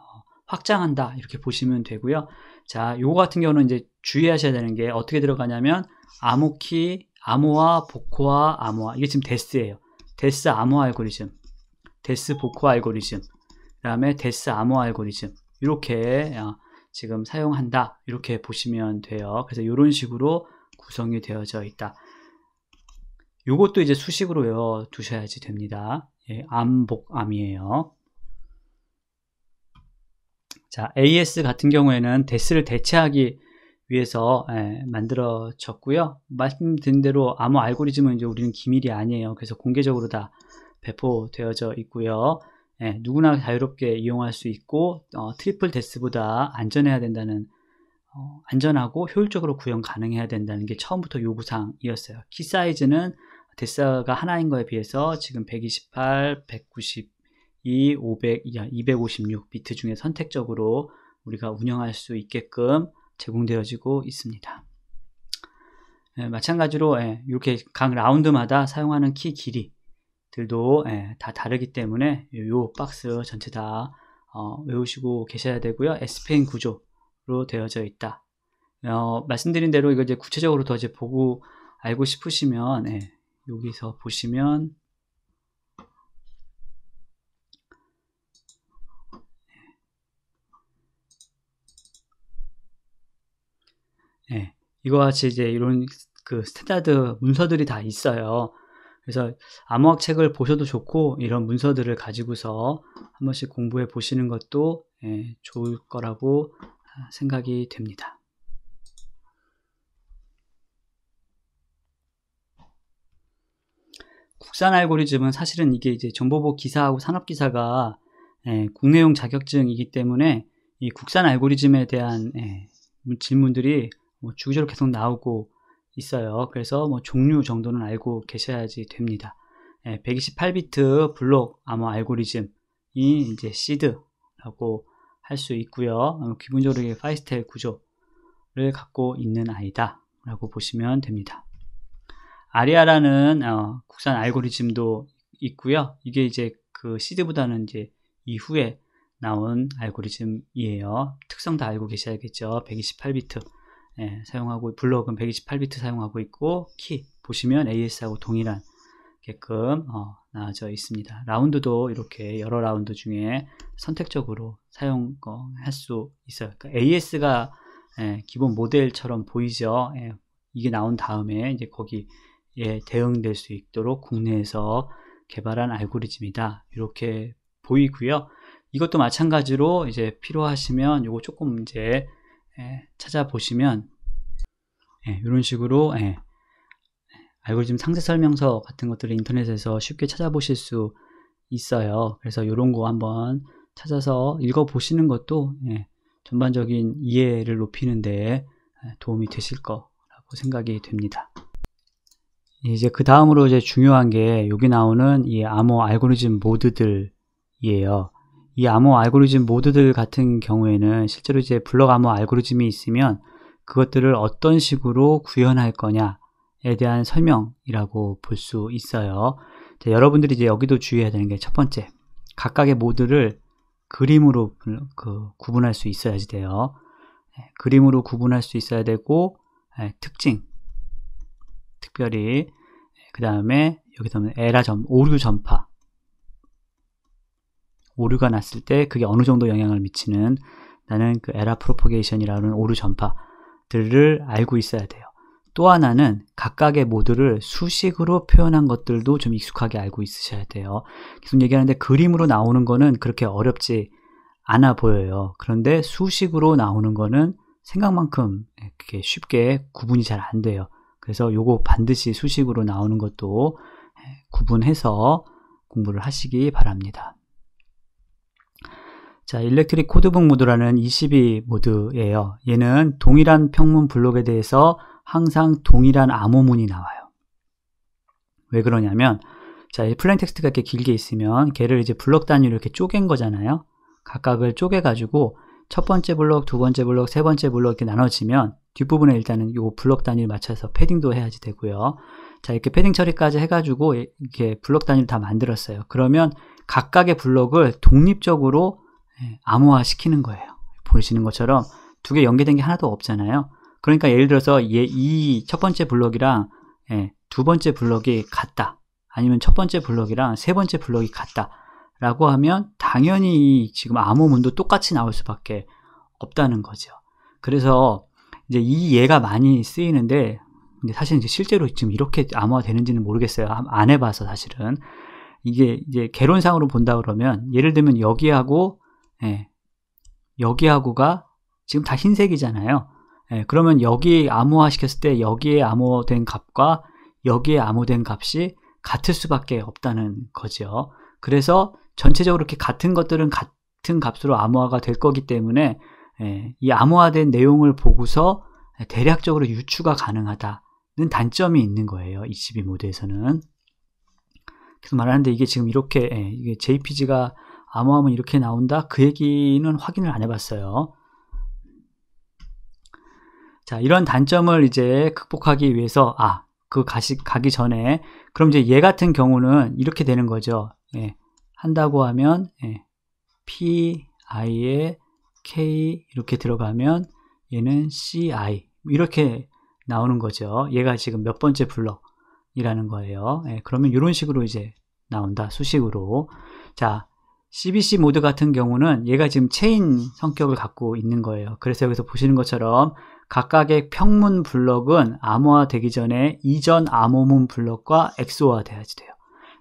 확장한다 이렇게 보시면 되고요. 자, 요거 같은 경우는 이제 주의하셔야 되는 게 어떻게 들어가냐면 암호키, 암호화, 복호화, 암호화. 이게 지금 데스예요. 데스 암호화 알고리즘, 데스 복호화 알고리즘, 그 다음에 데스 암호화 알고리즘 이렇게 지금 사용한다 이렇게 보시면 돼요. 그래서 이런 식으로 구성이 되어져 있다. 요것도 이제 수식으로 외워두셔야지 됩니다. 예, 암복암이에요. 자, AES 같은 경우에는 데스를 대체하기 위해서 만들어졌고요. 말씀드린 대로 암호 알고리즘은 이제 우리는 기밀이 아니에요. 그래서 공개적으로 다 배포되어져 있고요. 누구나 자유롭게 이용할 수 있고 트리플 데스보다 안전해야 된다는 안전하고 효율적으로 구현 가능해야 된다는 게 처음부터 요구사항이었어요. 키 사이즈는 데스가 하나인 거에 비해서 지금 128, 192, 500, 256 비트 중에 선택적으로 우리가 운영할 수 있게끔 제공되어지고 있습니다. 마찬가지로 이렇게 각 라운드마다 사용하는 키 길이들도 다 다르기 때문에 요 박스 전체 다 외우시고 계셔야 되고요. SPN 구조로 되어져 있다. 말씀드린 대로 이거 이제 구체적으로 더 이제 보고 알고 싶으시면 여기서 보시면 이와 같이 이제 이런 그 스탠다드 문서들이 다 있어요. 그래서 암호학 책을 보셔도 좋고 이런 문서들을 가지고서 한 번씩 공부해 보시는 것도 좋을 거라고 생각이 됩니다. 국산 알고리즘은 사실은 이게 이제 정보보 기사하고 산업기사가 국내용 자격증이기 때문에 이 국산 알고리즘에 대한 질문들이 주기적으로 계속 나오고 있어요. 그래서 종류 정도는 알고 계셔야지 됩니다. 128비트 블록 암호 알고리즘이 이제 시드라고 할 수 있고요. 기본적으로 이게 파이스텔 구조를 갖고 있는 아이다 라고 보시면 됩니다. 아리아라는 국산 알고리즘도 있고요. 이게 이제 그 시드보다는 이제 이후에 나온 알고리즘이에요. 특성 다 알고 계셔야겠죠. 128비트 사용하고 블록은 128비트 사용하고 있고 키 보시면 AES하고 동일한 게끔 나와져 있습니다. 라운드도 이렇게 여러 라운드 중에 선택적으로 사용할 수 있어요. 그러니까 AES가 기본 모델처럼 보이죠. 이게 나온 다음에 이제 거기에 대응될 수 있도록 국내에서 개발한 알고리즘이다. 이렇게 보이고요. 이것도 마찬가지로 이제 필요하시면 요거 조금 이제 찾아보시면 이런 식으로 알고리즘 상세 설명서 같은 것들을 인터넷에서 쉽게 찾아보실 수 있어요. 그래서 이런 거 한번 찾아서 읽어보시는 것도 전반적인 이해를 높이는 데 도움이 되실 거라고 생각이 됩니다. 이제 그 다음으로 이제 중요한 게 여기 나오는 이 암호 알고리즘 모드들이에요. 이 암호 알고리즘 모드들 같은 경우에는 실제로 이제 블록 암호 알고리즘이 있으면 그것들을 어떤 식으로 구현할 거냐에 대한 설명이라고 볼 수 있어요. 자, 여러분들이 이제 여기도 주의해야 되는 게 첫 번째, 각각의 모드를 그림으로 구분할 수 있어야지 돼요. 그림으로 구분할 수 있어야 되고 특징, 특별히 그 다음에 여기서는 오류 전파, 오류가 났을 때 그게 어느 정도 영향을 미치는 나는 그 에라 프로퍼게이션이라는 오류 전파들을 알고 있어야 돼요. 또 하나는 각각의 모드를 수식으로 표현한 것들도 좀 익숙하게 알고 있으셔야 돼요. 계속 얘기하는데 그림으로 나오는 거는 그렇게 어렵지 않아 보여요. 그런데 수식으로 나오는 거는 생각만큼 그렇게 쉽게 구분이 잘 안 돼요. 그래서 요거 반드시 수식으로 나오는 것도 구분해서 공부를 하시기 바랍니다. 자, 일렉트릭 코드북 모드라는 22 모드예요. 얘는 동일한 평문 블록에 대해서 항상 동일한 암호문이 나와요. 왜 그러냐면, 자, 플레인 텍스트가 이렇게 길게 있으면 걔를 이제 블록 단위로 이렇게 쪼갠 거잖아요. 각각을 쪼개가지고 첫 번째 블록, 두 번째 블록, 세 번째 블록 이렇게 나눠지면 뒷부분에 일단은 요 블록 단위를 맞춰서 패딩도 해야지 되고요. 자, 이렇게 패딩 처리까지 해가지고 이렇게 블록 단위를 다 만들었어요. 그러면 각각의 블록을 독립적으로 암호화 시키는 거예요. 보시는 것처럼 두 개 연계된 게 하나도 없잖아요. 그러니까 예를 들어서 이 첫 번째 블록이랑 두 번째 블록이 같다. 아니면 첫 번째 블록이랑 세 번째 블록이 같다. 라고 하면 당연히 지금 암호문도 똑같이 나올 수밖에 없다는 거죠. 그래서 이제 이 예가 많이 쓰이는데, 근데 사실 이제 실제로 지금 이렇게 암호화 되는지는 모르겠어요. 안 해봐서 사실은. 이게 이제 개론상으로 본다 그러면, 예를 들면 여기하고, 여기하고가 지금 다 흰색이잖아요. 그러면 여기 암호화 시켰을 때 여기에 암호된 값과 여기에 암호된 값이 같을 수밖에 없다는 거죠. 그래서 전체적으로 이렇게 같은 것들은 같은 값으로 암호화가 될 거기 때문에 이 암호화된 내용을 보고서 대략적으로 유추가 가능하다는 단점이 있는 거예요. 22 모드에서는. 계속 말하는데 이게 지금 이렇게 이게 JPG가 암호하면 이렇게 나온다? 그 얘기는 확인을 안 해봤어요. 자, 이런 단점을 이제 극복하기 위해서 가기 전에 그럼 이제 얘 같은 경우는 이렇게 되는 거죠. 한다고 하면 PI에 K 이렇게 들어가면 얘는 CI 이렇게 나오는 거죠. 얘가 지금 몇 번째 블럭이라는 거예요. 그러면 이런 식으로 이제 나온다. 수식으로. 자, CBC 모드 같은 경우는 얘가 지금 체인 성격을 갖고 있는 거예요. 그래서 여기서 보시는 것처럼 각각의 평문 블럭은 암호화 되기 전에 이전 암호문 블럭과 XOR 돼야지 돼요.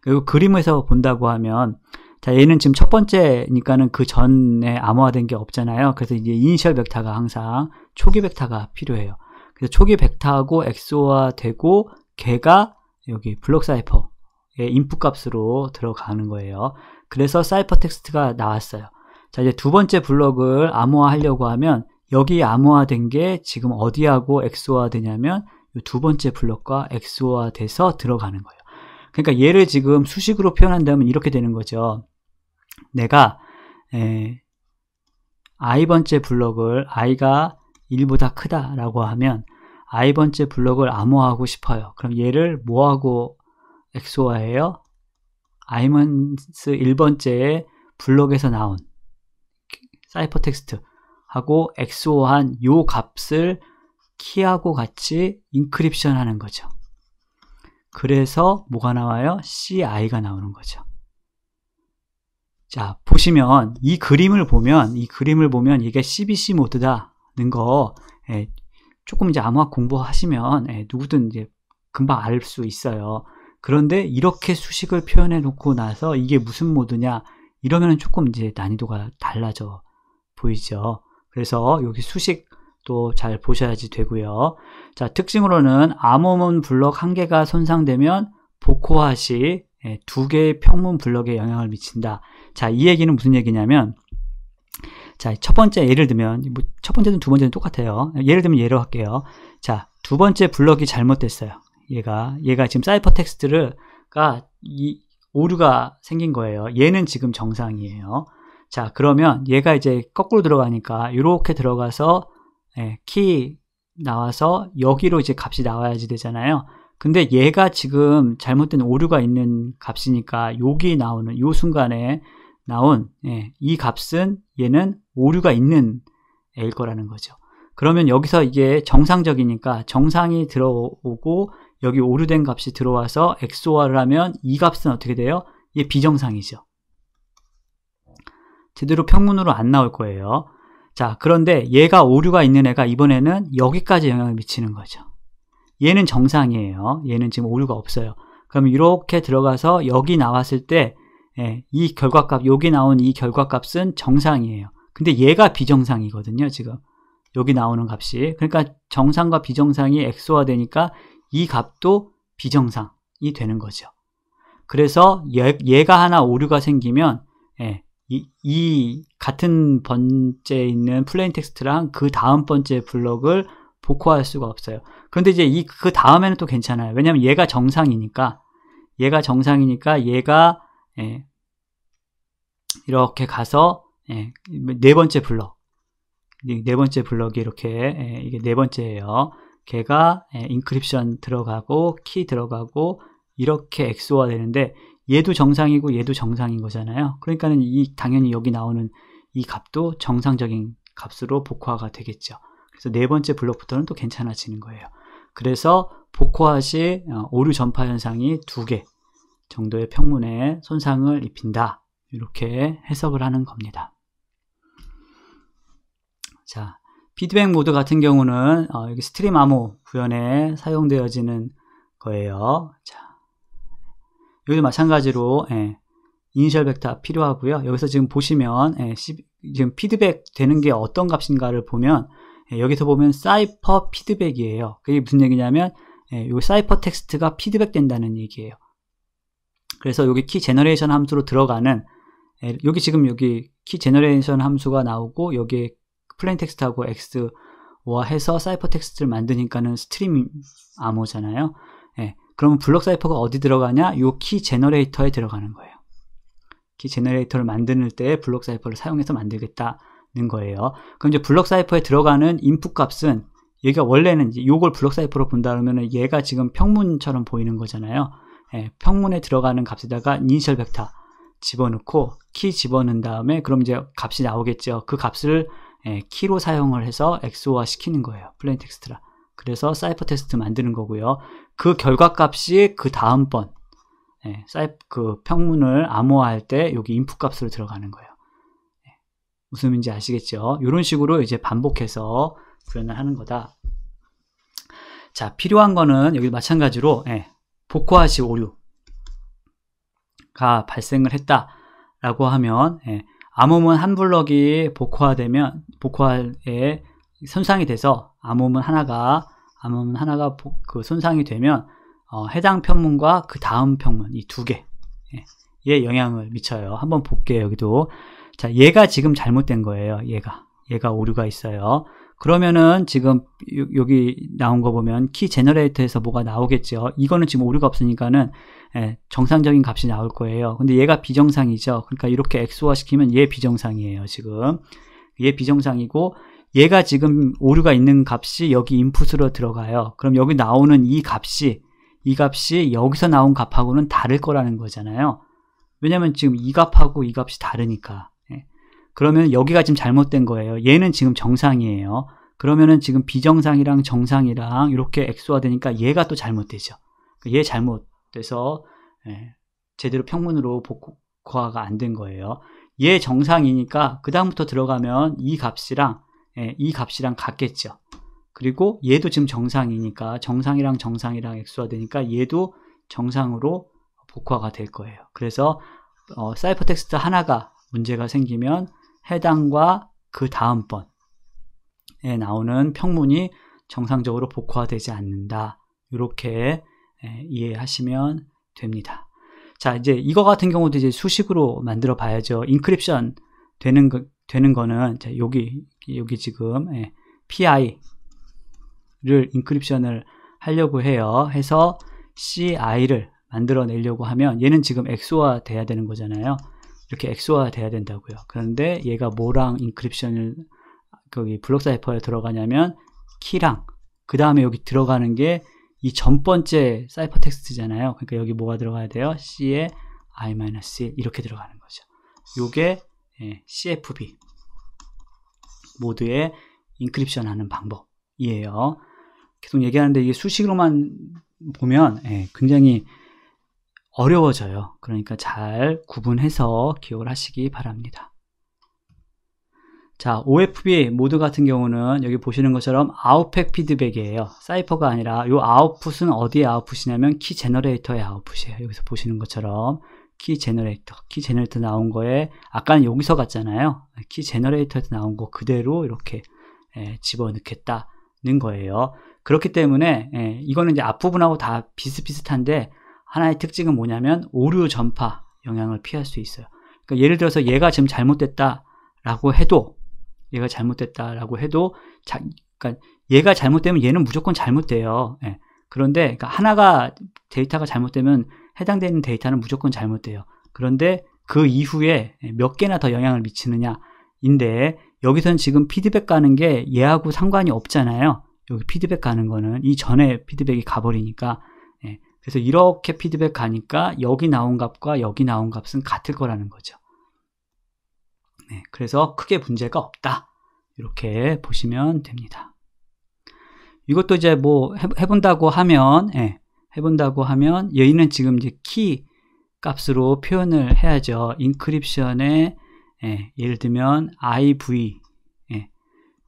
그리고 그림에서 본다고 하면, 자, 얘는 지금 첫 번째니까는 그 전에 암호화된 게 없잖아요. 그래서 이제 이니셜 벡터가 항상 초기 벡터가 필요해요. 그래서 초기 벡터하고 XOR 되고 걔가 여기 블록 사이퍼의 인풋 값으로 들어가는 거예요. 그래서 사이퍼 텍스트가 나왔어요. 자, 이제 두 번째 블록을 암호화 하려고 하면 여기 암호화된 게 지금 어디하고 XOR 되냐면 이 두 번째 블록과 XOR 돼서 들어가는 거예요. 그러니까 얘를 지금 수식으로 표현한다면 이렇게 되는 거죠. 내가 i번째 블록을 i가 1보다 크다라고 하면 i번째 블록을 암호화하고 싶어요. 그럼 얘를 뭐하고 XOR해요? i-1번째 블록에서 나온 사이퍼 텍스트 하고 XOR한 요 값을 키하고 같이 인크립션 하는 거죠. 그래서 뭐가 나와요? CI가 나오는 거죠. 자, 보시면 이 그림을 보면 이게 CBC 모드다는 거 조금 이제 암호화 공부하시면 누구든 이제 금방 알 수 있어요. 그런데 이렇게 수식을 표현해 놓고 나서 이게 무슨 모드냐 이러면 조금 이제 난이도가 달라져 보이죠. 그래서 여기 수식도 잘 보셔야지 되고요. 자, 특징으로는 암호문 블럭 한 개가 손상되면 복호화 시 두 개의 평문 블럭에 영향을 미친다. 자, 이 얘기는 무슨 얘기냐면, 자, 첫 번째 예를 들면 첫 번째든 두 번째는 똑같아요. 예를 들면 예로 할게요. 자, 두 번째 블럭이 잘못됐어요. 얘가 지금 사이퍼 텍스트가 오류가 생긴 거예요. 얘는 지금 정상이에요. 자, 그러면 얘가 이제 거꾸로 들어가니까 이렇게 들어가서 키 나와서 여기로 이제 값이 나와야지 되잖아요. 근데 얘가 지금 잘못된 오류가 있는 값이니까 여기 나오는 요 순간에 나온 이 값은 얘는 오류가 있는 애일 거라는 거죠. 그러면 여기서 이게 정상적이니까 정상이 들어오고 여기 오류된 값이 들어와서 XOR을 하면 이 값은 어떻게 돼요? 얘 비정상이죠. 제대로 평문으로 안 나올 거예요. 자, 그런데 얘가 오류가 있는 애가 이번에는 여기까지 영향을 미치는 거죠. 얘는 정상이에요. 얘는 지금 오류가 없어요. 그럼 이렇게 들어가서 여기 나왔을 때 이 결과값, 여기 나온 이 결과값은 정상이에요. 근데 얘가 비정상이거든요, 지금. 여기 나오는 값이. 그러니까 정상과 비정상이 XOR 되니까 이 값도 비정상이 되는 거죠. 그래서 얘가 하나 오류가 생기면 이 같은 번째에 있는 플레인 텍스트랑 그 다음 번째 블럭을 복호할 수가 없어요. 그런데 이제 그 다음에는 또 괜찮아요. 왜냐면 얘가 정상이니까 얘가 이렇게 가서 네 번째 블럭, 네 번째 블럭이 이렇게 이게 네 번째예요. 걔가 인크립션 들어가고 키 들어가고 이렇게 XOR가 되는데 얘도 정상이고 얘도 정상인 거잖아요. 그러니까는 당연히 여기 나오는 이 값도 정상적인 값으로 복화가 되겠죠. 그래서 네 번째 블록부터는 또 괜찮아지는 거예요. 그래서 복화 시 오류 전파 현상이 2개 정도의 평문에 손상을 입힌다. 이렇게 해석을 하는 겁니다. 자, 피드백 모드 같은 경우는 여기 스트림 암호 구현에 사용되어지는 거예요. 자, 여기도 마찬가지로 이니셜 벡터 필요하고요. 여기서 지금 보시면 지금 피드백 되는 게 어떤 값인가를 보면 여기서 보면 사이퍼 피드백이에요. 그게 무슨 얘기냐면 이 사이퍼 텍스트가 피드백 된다는 얘기예요. 그래서 여기 키 제너레이션 함수로 들어가는 여기 지금 여기 키 제너레이션 함수가 나오고 여기에 플레인 텍스트하고 XOR 해서 사이퍼 텍스트를 만드니까는 스트림 암호잖아요. 그러면 블록 사이퍼가 어디 들어가냐? 요 키 제너레이터에 들어가는 거예요. 키 제너레이터를 만들 때 블록 사이퍼를 사용해서 만들겠다는 거예요. 그럼 이제 블록 사이퍼에 들어가는 인풋 값은 얘가 원래는 이제 요걸 블록 사이퍼로 본다 그러면 얘가 지금 평문처럼 보이는 거잖아요. 평문에 들어가는 값에다가 이니셜 벡터 집어넣고 키 집어넣은 다음에 그럼 이제 값이 나오겠죠. 그 값을 키로 사용을 해서 XOR 시키는 거예요. 플레인 텍스트라. 그래서 사이퍼 텍스트 만드는 거고요. 그 결과값이 그 다음번 그 평문을 암호화할 때 여기 인풋 값으로 들어가는 거예요. 무슨 의미인지 아시겠죠? 이런 식으로 이제 반복해서 구현을 하는 거다. 자, 필요한 거는 여기 마찬가지로 복화 시 오류가 발생을 했다라고 하면 암호문 한 블럭이 복화되면 복화에 손상이 돼서 암호문 하나가 그 손상이 되면 해당 평문과 그 다음 평문 이 2개에 영향을 미쳐요. 한번 볼게요. 여기도 자, 얘가 지금 잘못된 거예요. 얘가 오류가 있어요. 그러면은 지금 여기 나온 거 보면 키 제너레이터에서 뭐가 나오겠죠. 이거는 지금 오류가 없으니까는 정상적인 값이 나올 거예요. 근데 얘가 비정상이죠. 그러니까 이렇게 XOR 시키면 얘 비정상이에요. 지금 얘 비정상이고 얘가 지금 오류가 있는 값이 여기 인풋으로 들어가요. 그럼 여기 나오는 이 값이 여기서 나온 값하고는 다를 거라는 거잖아요. 왜냐면 지금 이 값하고 이 값이 다르니까. 그러면 여기가 지금 잘못된 거예요. 얘는 지금 정상이에요. 그러면은 지금 비정상이랑 정상이랑 이렇게 XOR 되니까 얘가 또 잘못되죠. 얘 잘못돼서 제대로 평문으로 복화가 안 된 거예요. 얘 정상이니까 그 다음부터 들어가면 이 값이랑 같겠죠. 그리고 얘도 지금 정상이니까 정상이랑 XOR 되니까 얘도 정상으로 복화가 될 거예요. 그래서 사이퍼 텍스트 하나가 문제가 생기면 해당과 그 다음번에 나오는 평문이 정상적으로 복화되지 않는다. 이렇게 이해하시면 됩니다. 자, 이제 이거 같은 경우도 이제 수식으로 만들어 봐야죠. 인크립션 되는 거는 여기 지금 PI를 인크립션을 하려고 해요. 해서 CI를 만들어내려고 하면 얘는 지금 XOR 돼야 되는 거잖아요. 이렇게 XOR 돼야 된다고요. 그런데 얘가 뭐랑 인크립션을 거기 블록 사이퍼에 들어가냐면 키랑 그 다음에 여기 들어가는 게 이 전 번째 사이퍼 텍스트잖아요. 그러니까 여기 뭐가 들어가야 돼요? C에 I-1 이렇게 들어가는 거죠. 요게 CFB 모드에 인크립션 하는 방법이에요. 계속 얘기하는데 이게 수식으로만 보면 굉장히 어려워져요. 그러니까 잘 구분해서 기억을 하시기 바랍니다. 자, OFB 모드 같은 경우는 여기 보시는 것처럼 아웃팩 피드백이에요. 사이퍼가 아니라 이 아웃풋은 어디에 아웃풋이냐면 키 제너레이터의 아웃풋이에요. 여기서 보시는 것처럼 키 제너레이터 나온 거에 아까는 여기서 갔잖아요. 키 제너레이터에서 나온 거 그대로 이렇게 집어넣겠다는 거예요. 그렇기 때문에 이거는 이제 앞부분하고 다 비슷비슷한데 하나의 특징은 뭐냐면 오류 전파 영향을 피할 수 있어요. 그러니까 예를 들어서 얘가 지금 잘못됐다라고 해도 그러니까 얘가 잘못되면 얘는 무조건 잘못돼요. 그런데 그러니까 하나가 데이터가 잘못되면 해당되는 데이터는 무조건 잘못돼요. 그런데 그 이후에 몇 개나 더 영향을 미치느냐인데 여기서는 지금 피드백 가는 게 얘하고 상관이 없잖아요. 여기 피드백 가는 거는 이전에 피드백이 가버리니까, 예, 그래서 이렇게 피드백 가니까 여기 나온 값과 여기 나온 값은 같을 거라는 거죠. 네, 그래서 크게 문제가 없다. 이렇게 보시면 됩니다. 이것도 이제 뭐 해본다고 하면, 예, 해본다고 하면 얘는 지금 이제 키 값으로 표현을 해야죠. 인크립션에, 예, 예를 들면 IV, 예,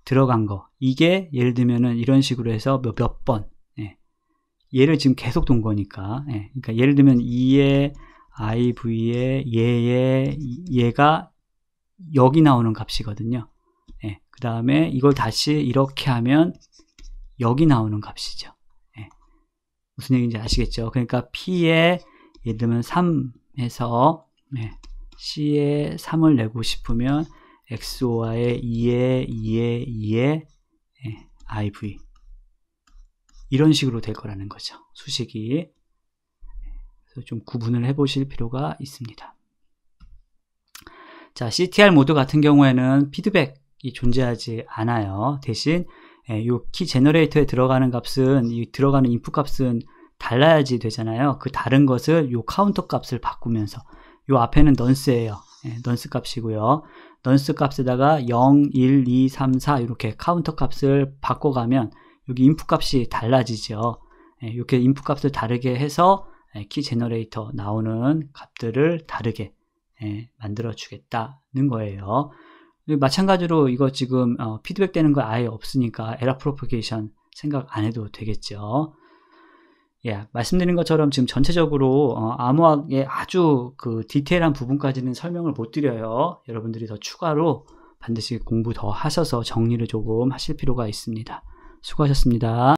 들어간 거, 이게 예를 들면은 이런 식으로 해서 몇 번, 예, 얘를 지금 계속 돈 거니까, 예, 그러니까 예를 들면 2의 IV에 얘가 여기 나오는 값이거든요. 예, 그 다음에 이걸 다시 이렇게 하면 여기 나오는 값이죠. 예, 무슨 얘기인지 아시겠죠? 그러니까 P에 예를 들면 3에서, 예, C에 3을 내고 싶으면 XOR에 2에 예, IV 이런 식으로 될 거라는 거죠. 수식이. 그래서 좀 구분을 해 보실 필요가 있습니다. 자, CTR 모드 같은 경우에는 피드백이 존재하지 않아요. 대신 이 키 제너레이터에 들어가는 값은, 이 들어가는 인풋 값은 달라야지 되잖아요. 그 다른 것을 요 카운터 값을 바꾸면서, 요 앞에는 넌스예요. 예, 넌스 값이고요. 넌스 값에다가 0, 1, 2, 3, 4 이렇게 카운터 값을 바꿔가면 여기 인풋 값이 달라지죠. 예, 이렇게 인풋 값을 다르게 해서 키 제너레이터 나오는 값들을 다르게, 예, 만들어 주겠다는 거예요. 마찬가지로 이거 지금 피드백 되는 거 아예 없으니까 에러 프로퍼게이션 생각 안 해도 되겠죠. 예, 말씀드린 것처럼 지금 전체적으로 암호학의 아주 그 디테일한 부분까지는 설명을 못 드려요. 여러분들이 더 추가로 반드시 공부 더 하셔서 정리를 조금 하실 필요가 있습니다. 수고하셨습니다.